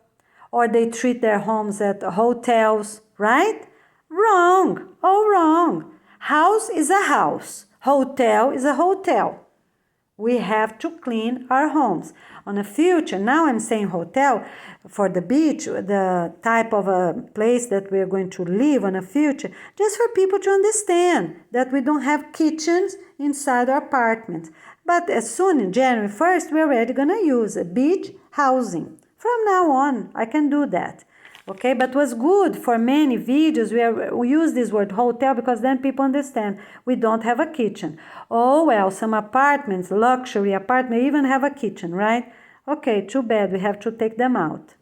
Or they treat their homes at hotels, right? Wrong. All wrong. House is a house. Hotel is a hotel. We have to clean our homes. On the future, now I'm saying hotel, for the beach, the type of a place that we're going to live in the future, just for people to understand that we don't have kitchens inside our apartments. But as soon as January 1st, we're already going to use a beach housing. From now on, I can do that. Okay, but was good for many videos. We use this word hotel because then people understand we don't have a kitchen. Oh, well, some apartments, luxury apartments, even have a kitchen, right? Okay, too bad. We have to take them out.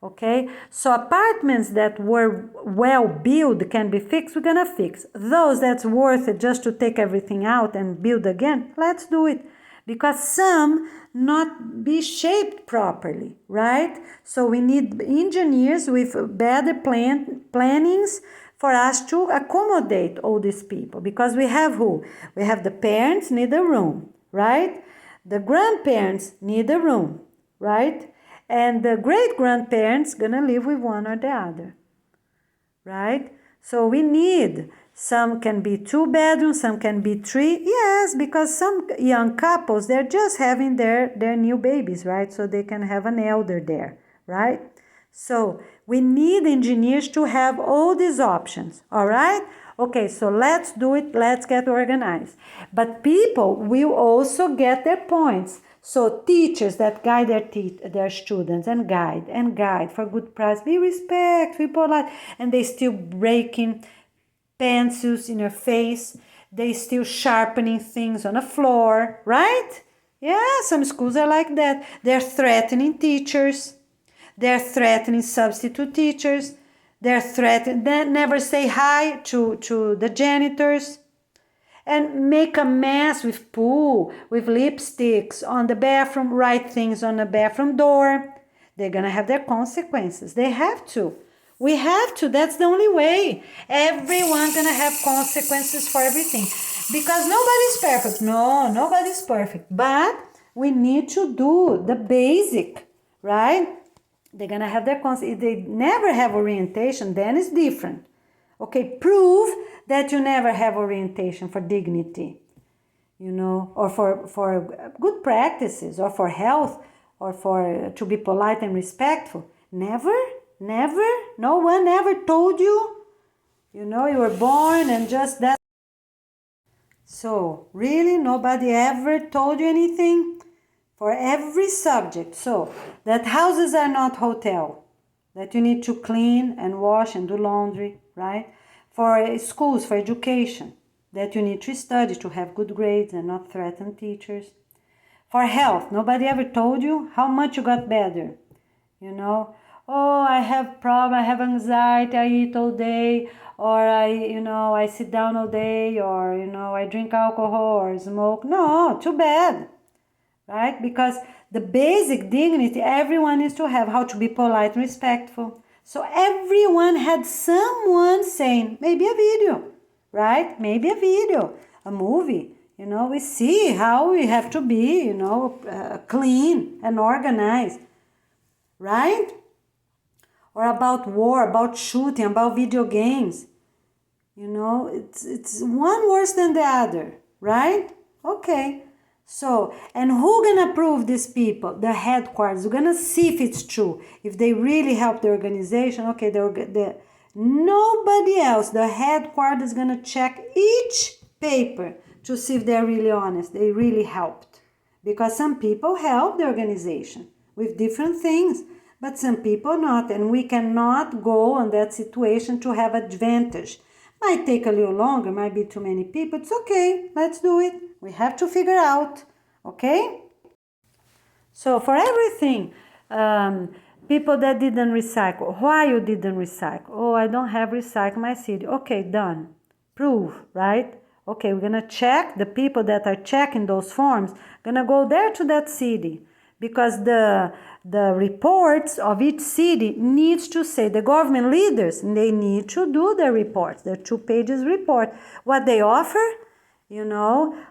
Okay, so apartments that were well built can be fixed, we're gonna fix. Those that's worth it just to take everything out and build again, let's do it. Because some not be shaped properly, right? So we need engineers with better plannings for us to accommodate all these people, because we have who? We have the parents need a room, right? The grandparents need a room, right? And the great-grandparents gonna live with one or the other, right? So we need, some can be 2 bedrooms, some can be 3. Yes, because some young couples, they're just having their new babies, right? So they can have an elder there, right? So we need engineers to have all these options, all right? Okay, so let's do it, let's get organized. But people will also get their points. So teachers that guide their students and guide for good price, be respectful, be polite, and they still breaking pencils in your face, they still sharpening things on the floor, right? Yeah, some schools are like that. They're threatening teachers, they're threatening substitute teachers, they're threatening, they never say hi to the janitors, and make a mess with poo, with lipsticks on the bathroom, write things on the bathroom door. They're gonna have their consequences. They have to. We have to. That's the only way. Everyone's gonna have consequences for everything. Because nobody's perfect. No, nobody's perfect. But we need to do the basic, right? They're gonna have their consequences. If they never have orientation, then it's different. Okay, prove that you never have orientation for dignity, or for good practices, or for health, or for to be polite and respectful. Never, no one ever told you, you were born and just that. So really, nobody ever told you anything for every subject. So that houses are not hotel, that you need to clean and wash and do laundry, right? For schools, for education, that you need to study to have good grades and not threaten teachers. For health, nobody ever told you how much you got better. Oh, I have problem, I have anxiety, I eat all day, or I sit down all day, or, I drink alcohol or smoke. No, too bad, right? Because the basic dignity everyone needs to have, how to be polite and respectful. So everyone had someone saying, maybe a video, right? Maybe a video, a movie. We see how we have to be, clean and organized, right? Or about war, about shooting, about video games. It's one worse than the other, right? Okay. So, and who gonna prove these people? The headquarters. We're gonna see if it's true. If they really help the organization, okay, nobody else. The headquarters is gonna check each paper to see if they're really honest. They really helped. Because some people help the organization with different things, but some people not. And we cannot go on that situation to have advantage. Might take a little longer, might be too many people. It's okay, let's do it. We have to figure out, okay? So for everything, people that didn't recycle, why you didn't recycle? Oh, I don't have recycle my city. Okay, done. Prove, right? Okay, we're gonna check the people that are checking those forms, gonna go there to that city, because the reports of each city needs to say, the government leaders, they need to do the reports, the 2 pages report, what they offer,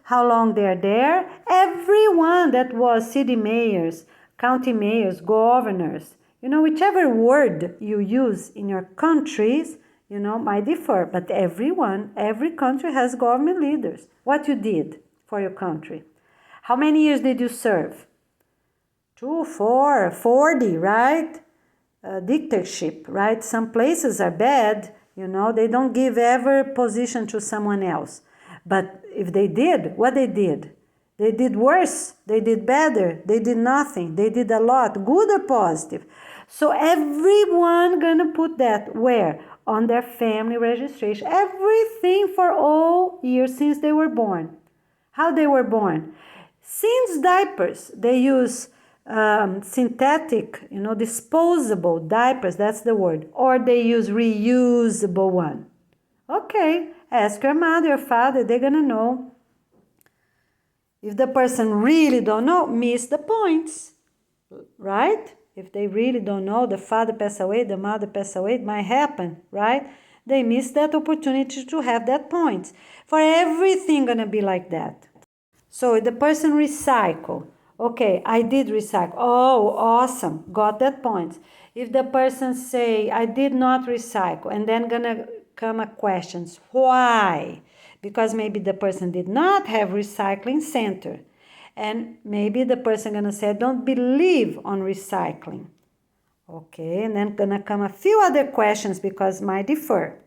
how long they're there. Everyone that was city mayors, county mayors, governors, whichever word you use in your countries, might differ, but every country has government leaders. What you did for your country. How many years did you serve? 2, 4, 40, right? Dictatorship, right? Some places are bad, they don't give ever position to someone else. But if they did, what they did? They did worse, they did better, they did nothing, they did a lot, good or positive. So everyone gonna put that where? On their family registration. Everything for all years since they were born. How they were born? Since diapers, they use synthetic, disposable diapers, that's the word, or they use reusable one. Okay, ask your mother, your father, they're gonna know. If the person really don't know, miss the points, right? If they really don't know, the father passed away, the mother passed away, it might happen, right? they miss that opportunity to have that points. For everything gonna be like that. So the person recycle. Okay, I did recycle. Oh, awesome, got that points. If the person say, I did not recycle, and then gonna come a questions, why? Because maybe the person did not have recycling center. And maybe the person gonna say, I don't believe on recycling. Okay, and then gonna come a few other questions because might differ.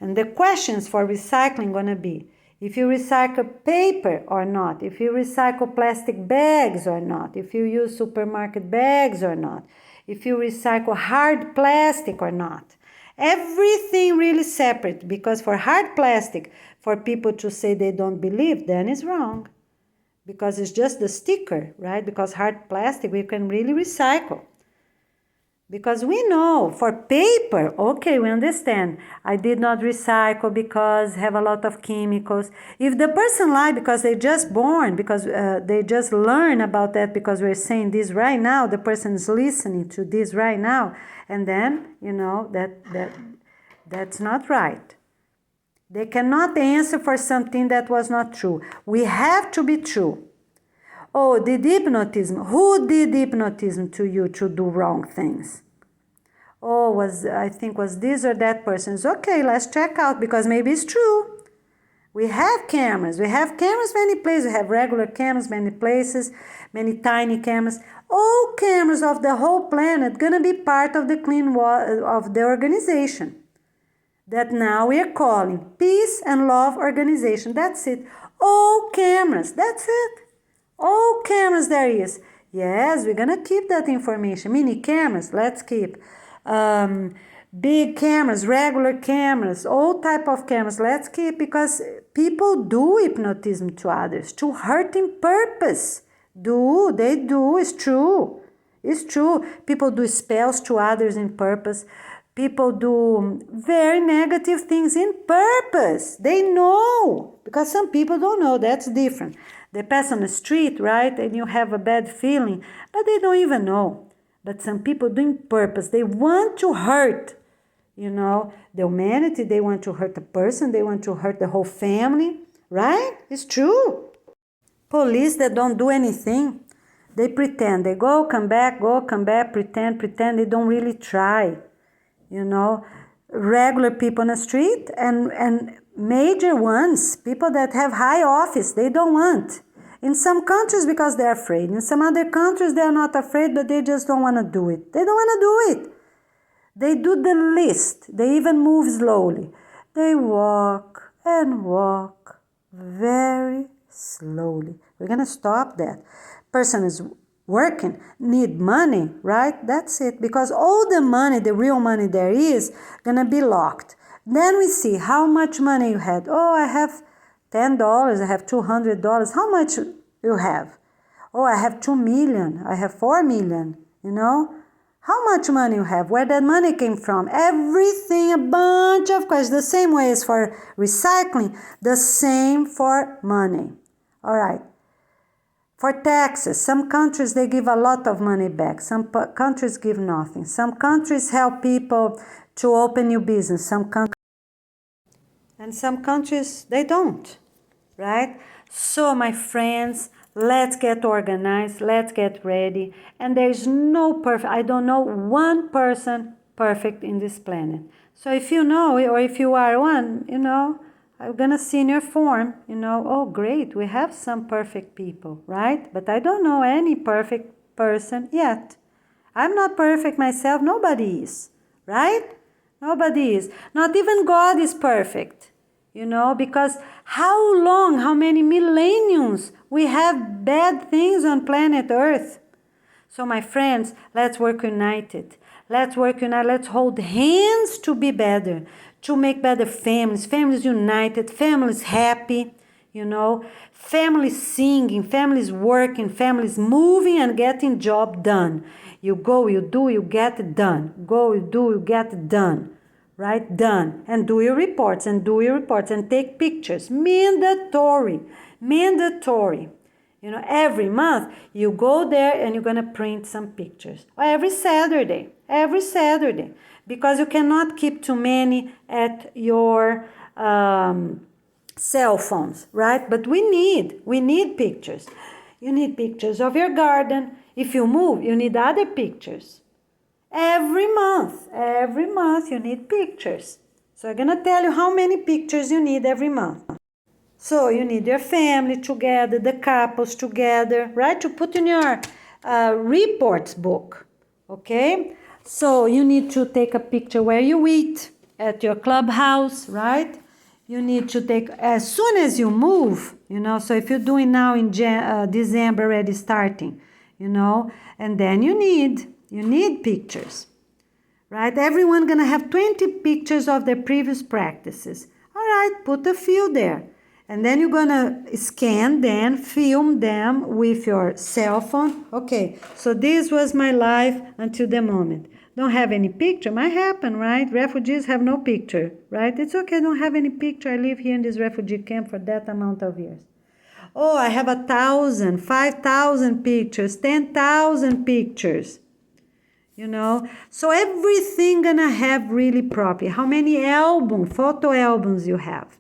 And the questions for recycling gonna be, if you recycle paper or not, if you recycle plastic bags or not, if you use supermarket bags or not, if you recycle hard plastic or not. Everything really separate, because for hard plastic, for people to say they don't believe, then it's wrong. Because it's just the sticker, right? Because hard plastic we can really recycle. Because we know for paper, okay, we understand. I did not recycle because have a lot of chemicals. If the person lie because they just born, because they just learn about that, because we're saying this right now, the person is listening to this right now, and then, that's not right. They cannot answer for something that was not true. We have to be true. Oh, did hypnotism? Who did hypnotism to you to do wrong things? Oh, was this or that person. Okay, let's check out, because maybe it's true. We have cameras. We have cameras many places. We have regular cameras many places, many tiny cameras. All cameras of the whole planet gonna be part of the clean of the organization that now we are calling Peace and Love Organization. That's it. All cameras. That's it. All cameras there is. Yes, we're gonna keep that information. Mini cameras, let's keep. Big cameras, regular cameras, all type of cameras, let's keep, because people do hypnotism to others, to hurting purpose. They do, it's true. It's true. People do spells to others in purpose. People do very negative things in purpose. They know, because some people don't know, that's different. They pass on the street, right, and you have a bad feeling, but they don't even know. But some people doing purpose. They want to hurt, the humanity. They want to hurt the person. They want to hurt the whole family, right? It's true. Police that don't do anything. They pretend. They go, come back, pretend. They don't really try, Regular people on the street and major ones, people that have high office, they don't want. In some countries, because they're afraid. In some other countries, they're not afraid, but they just don't want to do it. They don't want to do it. They do the least. They even move slowly. They walk and walk very slowly. We're going to stop that. Person is working, need money, right? That's it. Because all the money, the real money there is, going to be locked. Then we see how much money you had. Oh, I have $10, I have $200. How much you have? Oh, I have 2 million. I have 4 million. How much money you have? Where that money came from? Everything, a bunch of questions. The same way as for recycling, the same for money. All right. For taxes, some countries, they give a lot of money back. Some countries give nothing. Some countries help people to open new business. And some countries, they don't, right? So, my friends, let's get organized, let's get ready. And there's no perfect, I don't know one person perfect in this planet. So if you know, or if you are one, I'm gonna see in your form, oh great, we have some perfect people, right? But I don't know any perfect person yet. I'm not perfect myself, nobody is, right? Nobody is. Not even God is perfect, because how many millenniums we have bad things on planet Earth. So my friends, let's work united. Let's hold hands to be better, to make better families united, families happy, families singing, families working, families moving and getting job done. You go, you do, you get it done. Go, you do, you get it done. Right? Done. And do your reports and take pictures. Mandatory. Every month you go there and you're going to print some pictures. Or every Saturday, because you cannot keep too many at your cell phones, right? But we need pictures. You need pictures of your garden. If you move, you need other pictures. Every month you need pictures. So I'm gonna tell you how many pictures you need every month. So you need your family together, the couples together, right? To put in your reports book, okay? So you need to take a picture where you eat, at your clubhouse, right? You need to take as soon as you move, so if you're doing now in December already starting, and then you need pictures, right? Everyone gonna have 20 pictures of their previous practices. All right, put a few there. And then you're gonna scan them, film them with your cell phone. Okay, so this was my life until the moment. Don't have any picture, might happen, right? Refugees have no picture, right? It's okay, don't have any picture. I live here in this refugee camp for that amount of years. Oh, I have 1,000, 5,000 pictures, 10,000 pictures. So everything gonna have really properly. How many photo albums you have?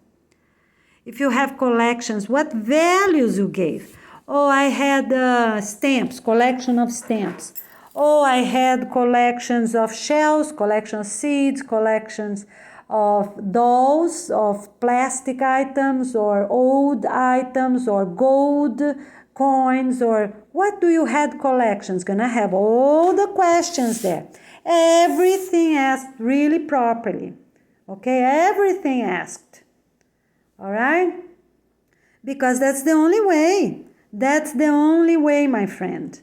If you have collections, what values you gave? Oh, I had stamps, collection of stamps. Oh, I had collections of shells, collection of seeds, collections of dolls, of plastic items, or old items, or gold coins, or what do you had collections? Gonna have all the questions there. Everything asked really properly. Okay, everything asked. All right? Because that's the only way. That's the only way, my friend.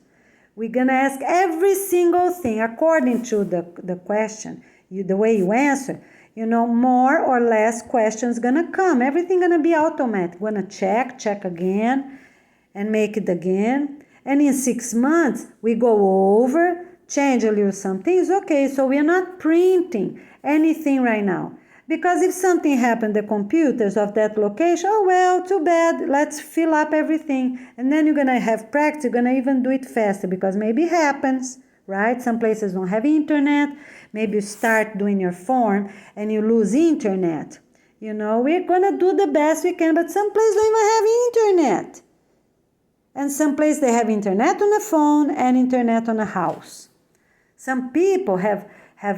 We're going to ask every single thing according to the question, the way you answer. More or less questions going to come. Everything going to be automatic. We're going to check again, and make it again. And in 6 months, we go over, change a little some things. Okay, so we're not printing anything right now. Because if something happened, the computers of that location, oh well, too bad, let's fill up everything. And then you're going to have practice, you're going to even do it faster because maybe it happens, right? Some places don't have internet. Maybe you start doing your form and you lose internet. We're going to do the best we can, but some places don't even have internet. And some places they have internet on the phone and internet on the house. Some people have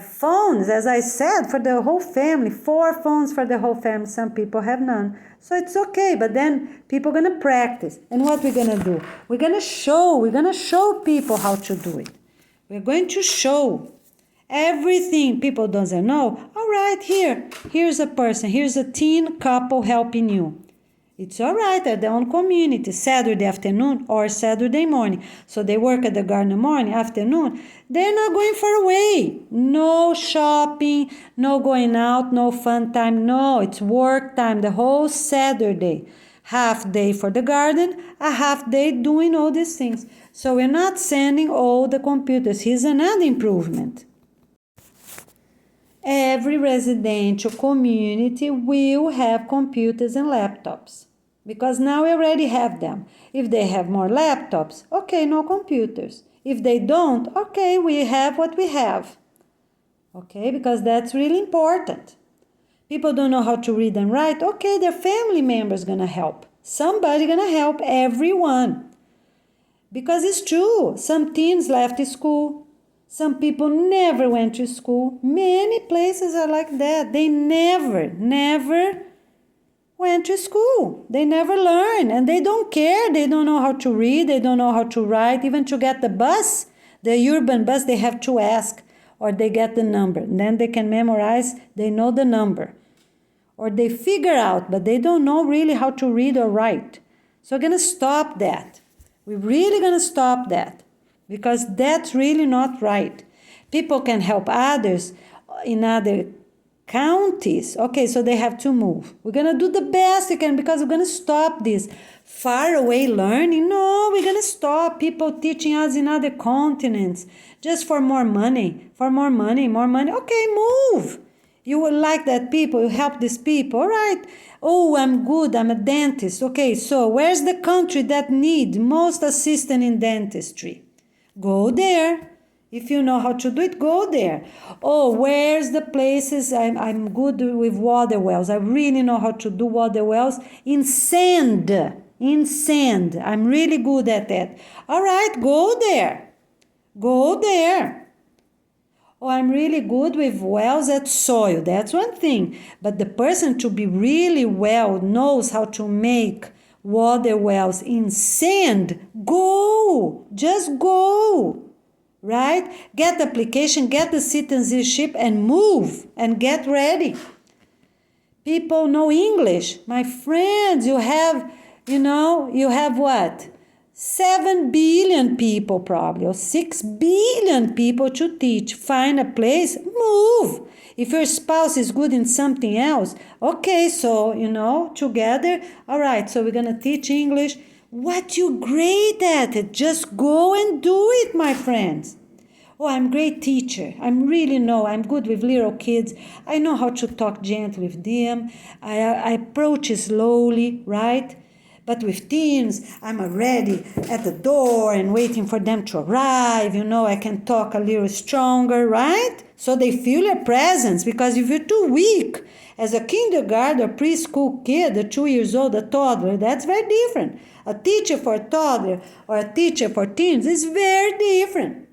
phones, as I said, for the whole family, 4 phones for the whole family. Some people have none. So it's okay, but then people are going to practice. And what we're going to do? We're going to show people how to do it. We're going to show everything people doesn't know. All right, here's a person, here's a teen couple helping you. It's all right at their own community, Saturday afternoon or Saturday morning. So they work at the garden morning, afternoon. They're not going far away. No shopping, no going out, no fun time. No, it's work time the whole Saturday. Half day for the garden, a half day doing all these things. So we're not sending all the computers. Here's another improvement. Every residential community will have computers and laptops because now we already have them. If they have more laptops, okay, no computers. If they don't, okay, we have what we have. Okay, because that's really important. People don't know how to read and write. Okay, their family member's gonna help. Somebody gonna help everyone. Because it's true, some teens left school. Some people never went to school. Many places are like that. They never went to school. They never learn and they don't care. They don't know how to read. They don't know how to write. Even to get the bus, the urban bus, they have to ask or they get the number. And then they can memorize. They know the number. Or they figure out, but they don't know really how to read or write. So we're going to stop that. We're really going to stop that. Because that's really not right. People can help others in other counties. Okay, so they have to move. We're going to do the best we can because we're going to stop this far away learning. No, we're going to stop people teaching us in other continents just for more money, more money. Okay, move. You will like that people, you help these people, all right. Oh, I'm good, I'm a dentist. Okay, so where's the country that needs most assistance in dentistry? Go there. If you know how to do it, go there. Oh, where's the places I'm good with water wells? I really know how to do water wells in sand. In sand. I'm really good at that. All right, go there. Go there. Oh, I'm really good with wells at soil. That's one thing. But the person to be really well knows how to make water wells in sand. Go. Just go. Right? Get the application, get the citizenship, and move and get ready. People know English. My friends, you have what? 7 billion people probably, or 6 billion people to teach. Find a place, move. If your spouse is good in something else, okay, so, together, all right, so we're going to teach English. What you great at it, just go and do it, my friends. Oh, I'm a great teacher. I'm good with little kids. I know how to talk gently with them. I approach slowly, right? But with teens, I'm already at the door and waiting for them to arrive. I can talk a little stronger, right? So they feel your presence, because if you're too weak, as a kindergarten or preschool kid, a 2 years old, a toddler, that's very different. A teacher for a toddler or a teacher for teens is very different.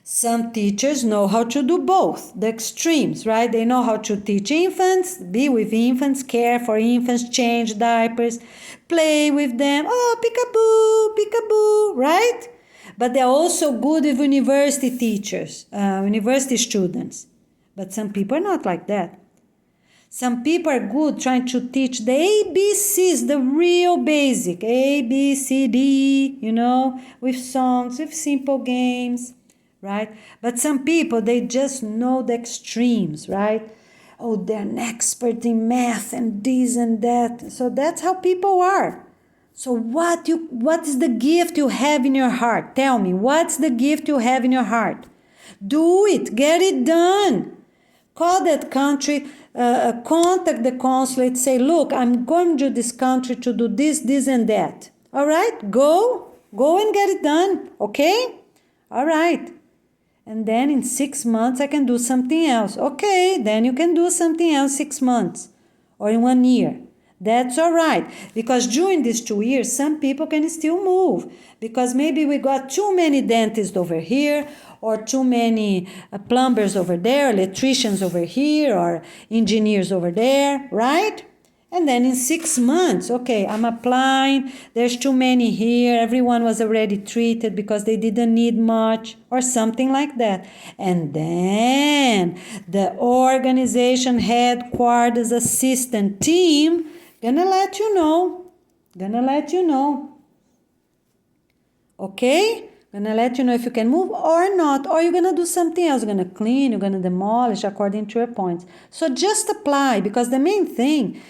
Some teachers know how to do both, the extremes, right? They know how to teach infants, be with infants, care for infants, change diapers, play with them. Oh, peekaboo, peekaboo, right? But they're also good with university teachers, university students. But some people are not like that. Some people are good trying to teach the ABCs, the real basic, A, B, C, D, with songs, with simple games, right? But some people, they just know the extremes, right? Oh, they're an expert in math and this and that. So that's how people are. So what is the gift you have in your heart? Tell me, what's the gift you have in your heart? Do it, get it done. Call that country, contact the consulate, say, look, I'm going to this country to do this, this, and that. All right, go and get it done, okay? All right. And then in 6 months, I can do something else. Okay, then you can do something else 6 months or in 1 year. That's all right, because during these 2 years, some people can still move, because maybe we got too many dentists over here, or too many plumbers over there, electricians over here, or engineers over there, right? And then in 6 months, okay, I'm applying, there's too many here, everyone was already treated because they didn't need much, or something like that. And then the organization headquarters assistant team gonna let you know. Okay? Gonna let you know if you can move or not, or you're gonna do something else. You're gonna clean, you're gonna demolish according to your points. So just apply, because the main thing,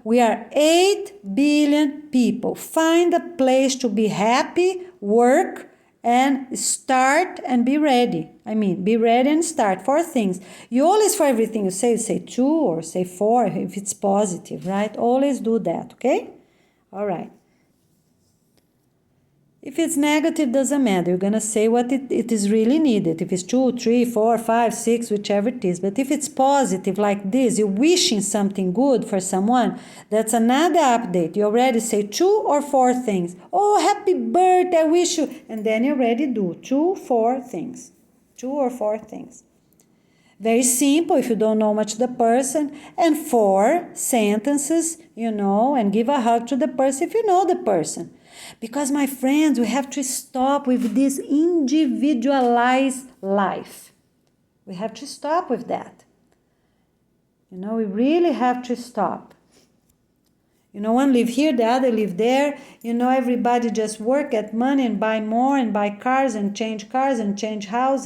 we are 8 billion people. Find a place to be happy, work, and start and be ready. Be ready and start. 4 things. You always, for everything you say 2 or say 4 if it's positive, right? Always do that, okay? All right. If it's negative, doesn't matter. You're going to say what it is really needed. If it's 2, 3, 4, 5, 6, whichever it is. But if it's positive like this, you're wishing something good for someone, that's another update. You already say 2 or 4 things. Oh, happy birthday, I wish you. And then you already do 2, 4 things. 2 or 4 things. Very simple if you don't know much the person. And 4 sentences, and give a hug to the person if you know the person. Because, my friends, we have to stop with this individualized life. We have to stop with that. We really have to stop. One live here, the other live there. Everybody just work, get money, and buy more, and buy cars, and change house,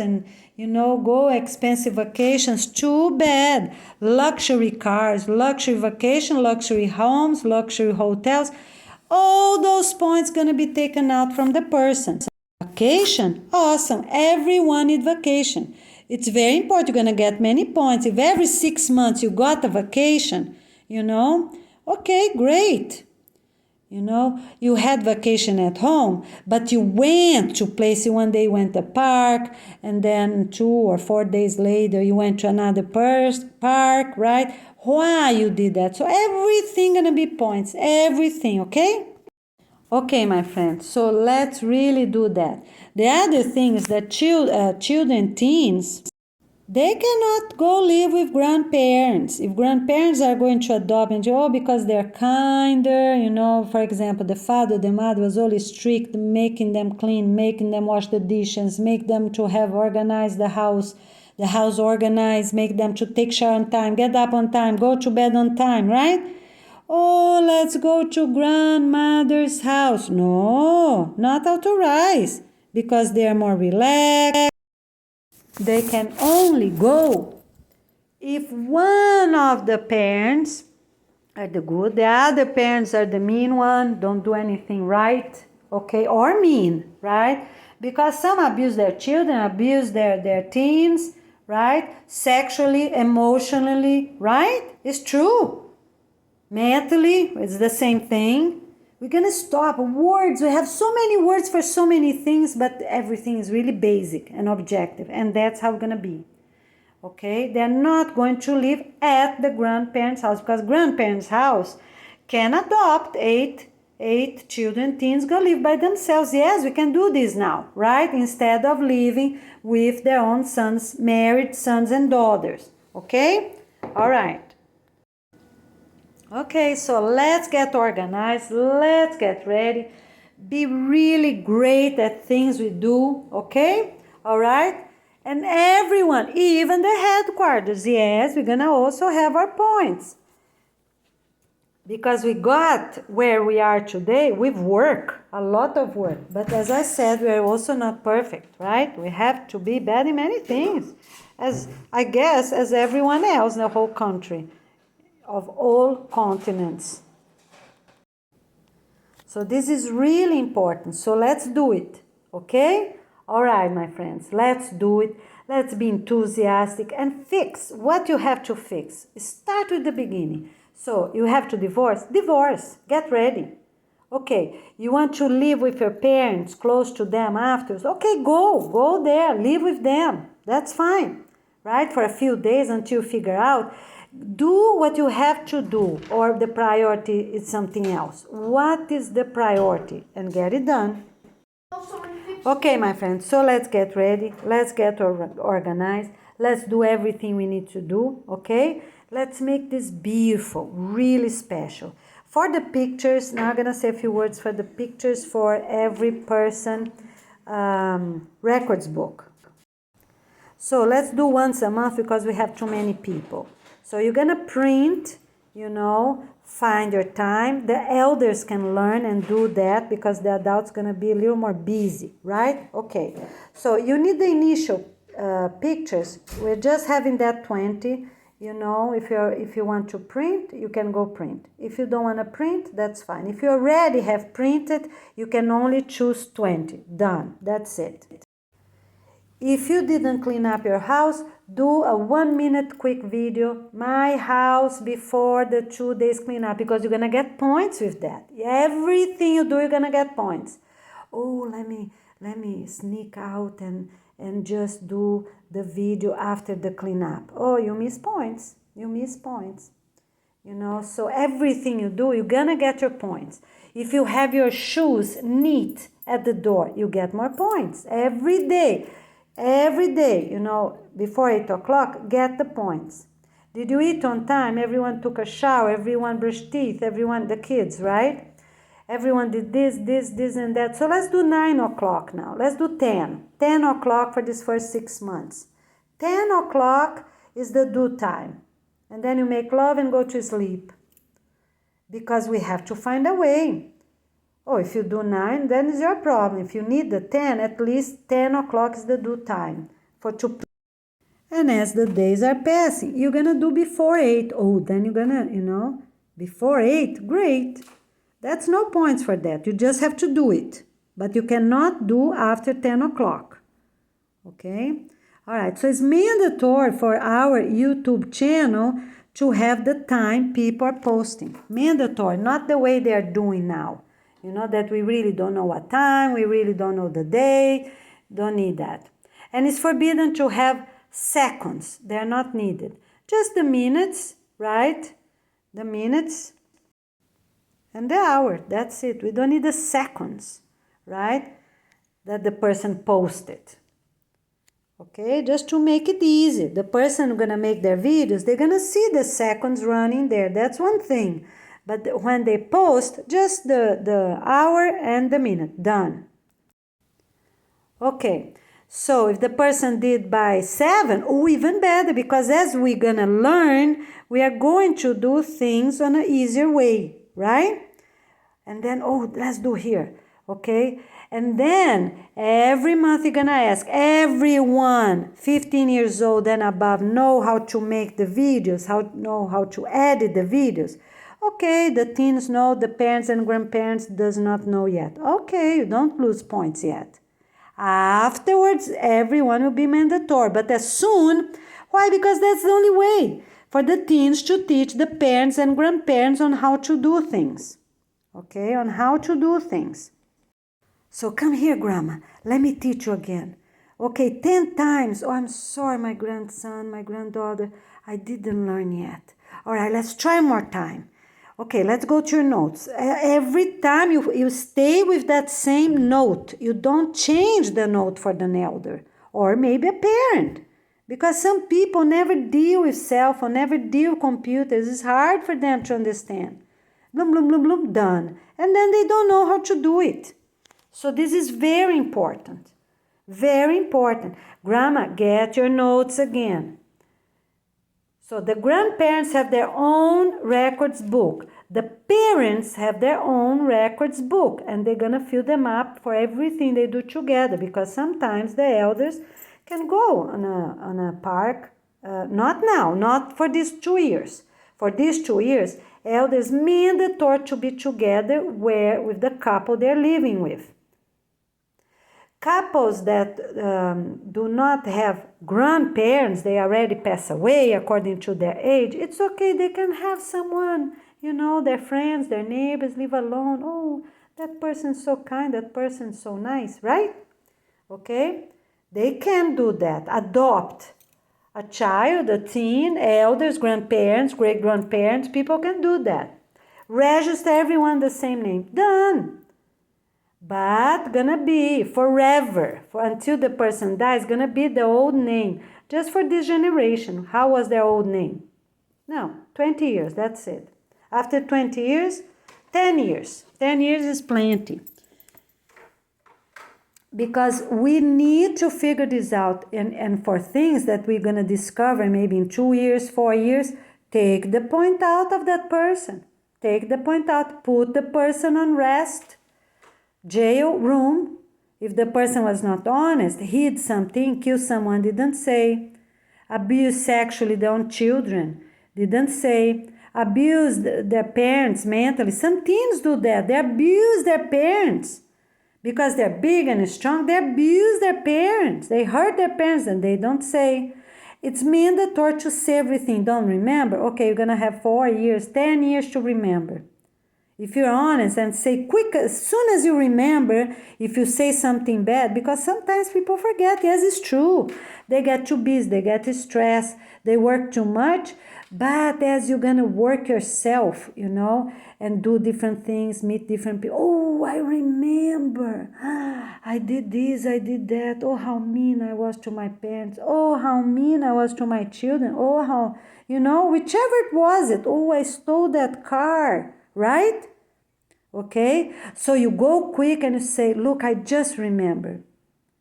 and, go expensive vacations. Too bad. Luxury cars, luxury vacation, luxury homes, luxury hotels. All those points going to be taken out from the person. Vacation? Awesome. Everyone needs vacation. It's very important. You're going to get many points. If every 6 months you got a vacation, okay, great. You had vacation at home, but you went to places. One day you went to a park, and then 2 or 4 days later you went to another park, right? Why you did that? So everything gonna be points, everything, okay? Okay, my friends, so let's really do that. The other thing is that children, teens, they cannot go live with grandparents. If grandparents are going to adopt and because they're kinder, for example, the father, the mother was always strict, making them clean, making them wash the dishes, make them to have organized the house organized, make them to take shower on time, get up on time, go to bed on time, right? Oh, let's go to grandmother's house. No, not authorized, because they are more relaxed. They can only go if one of the parents are the good, the other parents are the mean one, don't do anything right, okay, or mean, right? Because some abuse their children, abuse their teens, right? Sexually, emotionally, right? It's true. Mentally, it's the same thing. We're going to stop. Words, we have so many words for so many things, but everything is really basic and objective, and that's how it's going to be. Okay? They're not going to live at the grandparents' house, because grandparents' house can adopt eight children, teens, go live by themselves. Yes, we can do this now, right? Instead of living with their own sons, married sons and daughters. Okay? All right. Okay, so let's get organized, let's get ready, be really great at things we do, okay? All right? And everyone, even the headquarters, yes, we're gonna also have our points. Because we got where we are today with work, a lot of work. But as I said, we are also not perfect, right? We have to be better in many things, as everyone else in the whole country, of all continents. So this is really important. So let's do it, okay? All right, my friends, let's do it. Let's be enthusiastic and fix what you have to fix. Start with the beginning. So you have to divorce, get ready. Okay, you want to live with your parents, close to them afterwards. Okay, go there, live with them. That's fine, right? For a few days until you figure out. Do what you have to do, or the priority is something else. What is the priority? And get it done. Okay, my friends, so let's get ready. Let's get organized. Let's do everything we need to do, okay? Let's make this beautiful, really special. For the pictures, now I'm going to say a few words for the pictures for every person records book. So let's do once a month because we have too many people. So you're going to print, find your time. The elders can learn and do that because the adults going to be a little more busy, right? Okay. So you need the initial pictures. We're just having that 20. If you want to print, you can go print. If you don't want to print, that's fine. If you already have printed, you can only choose 20. Done. That's it. If you didn't clean up your house, do a 1-minute quick video, my house before the 2 days cleanup, because you're going to get points with that. Everything you do, you're going to get points. Oh, let me sneak out and just do the video after the cleanup. Oh, you miss points. So everything you do, you're going to get your points. If you have your shoes neat at the door, you get more points every day. Every day, before 8 o'clock, get the points. Did you eat on time? Everyone took a shower, everyone brushed teeth, the kids, right? Everyone did this, and that. So let's do 9 o'clock now. Let's do 10. 10 o'clock for this first 6 months. 10 o'clock is the due time. And then you make love and go to sleep. Because we have to find a way. Oh, if you do 9, then it's your problem. If you need the 10, at least 10 o'clock is the due time for 2. And as the days are passing, you're going to do before 8. Oh, then you're going to, before 8. Great. That's no points for that. You just have to do it. But you cannot do after 10 o'clock. Okay? All right, so it's mandatory for our YouTube channel to have the time people are posting. Mandatory, not the way they're doing now. You know, that we really don't know what time, we really don't know the day, don't need that. And it's forbidden to have seconds, they're not needed. Just the minutes, right? The minutes and the hour, that's it. We don't need the seconds, right? That the person posted. Okay, just to make it easy. The person gonna make their videos, they're gonna see the seconds running there. That's one thing. But when they post, just the hour and the minute, done. Okay, so if the person did by 7, oh, even better, because as we're gonna learn, we are going to do things on an easier way, right? And then, oh, let's do here, okay? And then every month you're gonna ask everyone 15 years old and above know how to make the videos, know how to edit the videos. Okay, the teens know, the parents and grandparents does not know yet. Okay, you don't lose points yet. Afterwards, everyone will be mandatory, but as soon, why? Because that's the only way for the teens to teach the parents and grandparents on how to do things. Okay, on how to do things. So come here, Grandma, let me teach you again. Okay, 10 times. Oh, I'm sorry, my grandson, my granddaughter, I didn't learn yet. All right, let's try more time. Okay, let's go to your notes. Every time you stay with that same note. You don't change the note for the elder or maybe a parent. Because some people never deal with cell phone, never deal with computers. It's hard for them to understand. Bloom, bloom, bloom, bloom, done. And then they don't know how to do it. So this is very important. Very important. Grandma, get your notes again. So the grandparents have their own records book. The parents have their own records book. And they're going to fill them up for everything they do together. Because sometimes the elders can go on a park. Not now, not for these 2 years. For these 2 years, elders mandatory to be together with the couple they're living with. Couples that do not have grandparents, they already pass away according to their age, it's okay, they can have someone, you know, their friends, their neighbors, live alone. Oh, that person's so kind, that person's so nice, right? Okay? They can do that. Adopt a child, a teen, elders, grandparents, great-grandparents, people can do that. Register everyone the same name. Done. But gonna be forever, until the person dies, gonna be the old name. Just for this generation. How was their old name? No, 20 years, that's it. After 20 years, 10 years. 10 years is plenty. Because we need to figure this out. And for things that we're gonna discover maybe in 2 years, 4 years, take the point out of that person. Take the point out. Put the person on rest. Jail room, if the person was not honest, hid something, killed someone, didn't say. Abused sexually their own children, didn't say. Abused their parents mentally. Some teens do that. They abuse their parents. Because they're big and strong, they abuse their parents. They hurt their parents and they don't say. It's mandatory to say everything. Don't remember? Okay, you're going to have 4 years, 10 years to remember. If you're honest and say quick, as soon as you remember, if you say something bad, because sometimes people forget, yes, it's true. They get too busy, they get stressed, they work too much, but as you're going to work yourself, you know, and do different things, meet different people, oh, I remember, I did this, I did that, oh, how mean I was to my parents, oh, how mean I was to my children, oh, how, you know, whichever it was, oh, I stole that car. Right? Okay? So you go quick and you say, look, I just remember.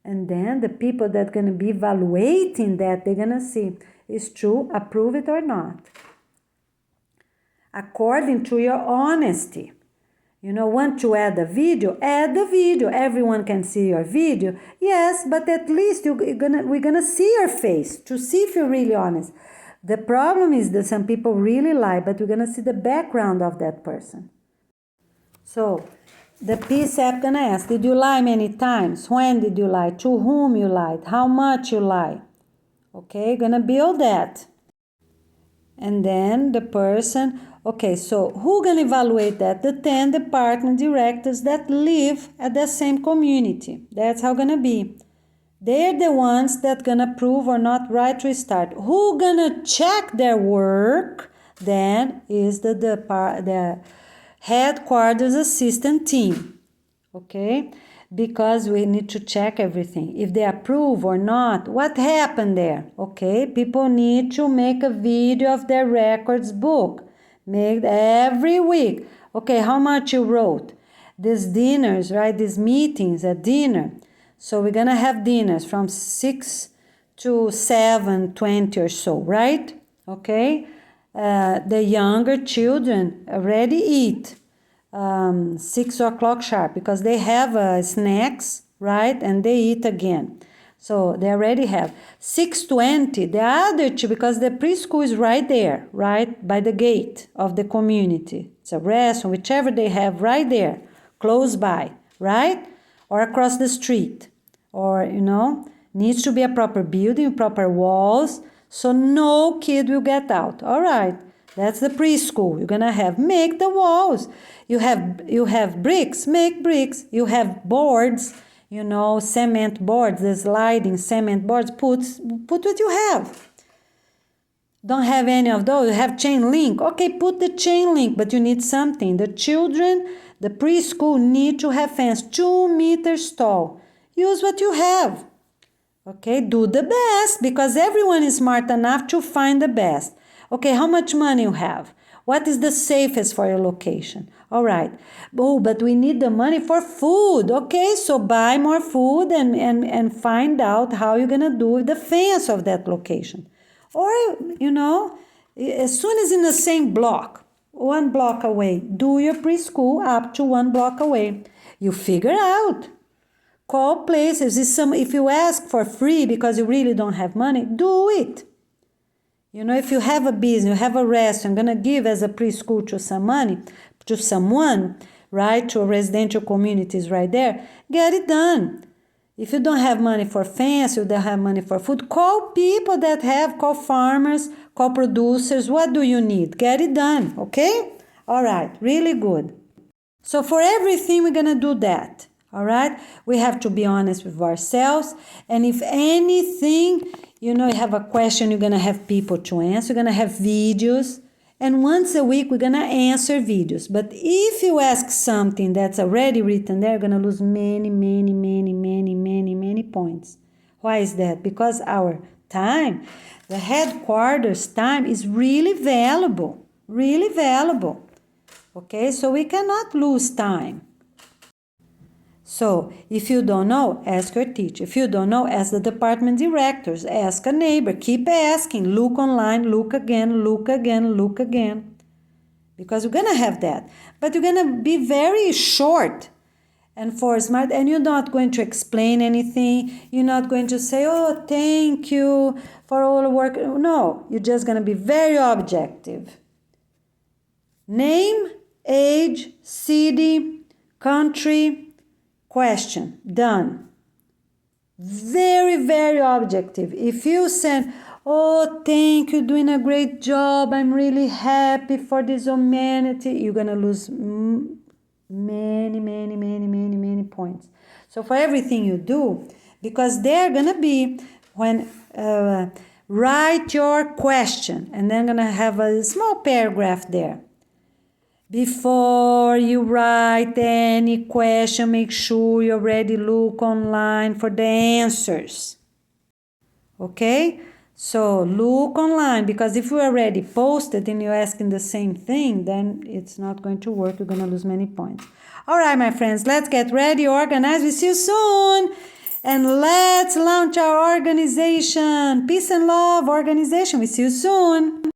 And then the people that are going to be evaluating that, they're going to see, is true, approve it or not. According to your honesty. You know, want to add a video? Add the video. Everyone can see your video. Yes, but at least we're gonna see your face to see if you're really honest. The problem is that some people really lie, but we're going to see the background of that person. So, the PSAP going to ask, did you lie many times? When did you lie? To whom you lied? How much you lied? Okay, gonna build that. And then the person, okay, so who gonna evaluate that? The 10 department directors that live at the same community. That's how gonna be. They're the ones that gonna approve or not right to start. Who gonna check their work? Then is the headquarters assistant team. Okay? Because we need to check everything. If they approve or not, what happened there? Okay, people need to make a video of their records book. Make every week. Okay, how much you wrote? These dinners, right? These meetings at dinner. So we're gonna have dinners from 6 to 7:20 or so, right? Okay. The younger children already eat. 6 o'clock sharp because they have snacks, right? And they eat again. So they already have 6:20. The other two, because the preschool is right there, right by the gate of the community. It's a restaurant, whichever they have right there, close by, right? Or across the street. Or, needs to be a proper building, proper walls, so no kid will get out. All right. That's the preschool. You're gonna make the walls. You have bricks, make bricks. You have boards, cement boards, the sliding cement boards. Put what you have. Don't have any of those. You have chain link. Okay, put the chain link, but you need something. The children, the preschool need to have fence 2 meters tall. Use what you have. Okay, do the best because everyone is smart enough to find the best. Okay, how much money you have? What is the safest for your location? All right. Oh, but we need the money for food. Okay, so buy more food and find out how you're going to do with the fence of that location. Or, as soon as in the same block, 1 block away, do your preschool up to 1 block away. You figure out. Call places. If you ask for free because you really don't have money, do it. If you have a business, you have a restaurant, going to give as a preschool to some money, to someone, right, to residential communities right there, get it done. If you don't have money for fence, you don't have money for food, call people that have, call farmers, call producers. What do you need? Get it done, okay? All right, really good. So for everything, we're going to do that. All right, we have to be honest with ourselves. And if anything, you have a question, you're going to have people to answer. You're going to have videos. And once a week, we're going to answer videos. But if you ask something that's already written there, you're going to lose many, many, many, many, many, many points. Why is that? Because our time, the headquarters time is really valuable. Really valuable. Okay, so we cannot lose time. So, if you don't know, ask your teacher. If you don't know, ask the department directors. Ask a neighbor. Keep asking. Look online. Look again. Look again. Look again. Because you're going to have that. But you're going to be very short and for smart. And you're not going to explain anything. You're not going to say, oh, thank you for all the work. No, you're just going to be very objective. Name, age, city, country, question, done. Very, very objective. If you send, oh, thank you, doing a great job, I'm really happy for this humanity, you're going to lose many, many, many, many, many points. So for everything you do, because they're going to be, when write your question, and then going to have a small paragraph there. Before you write any question, make sure you already look online for the answers. Okay? So look online, because if you already posted and you're asking the same thing, then it's not going to work. You're going to lose many points. All right, my friends, let's get ready, organize. We'll see you soon. And let's launch our organization. Peace and Love Organization. We'll see you soon.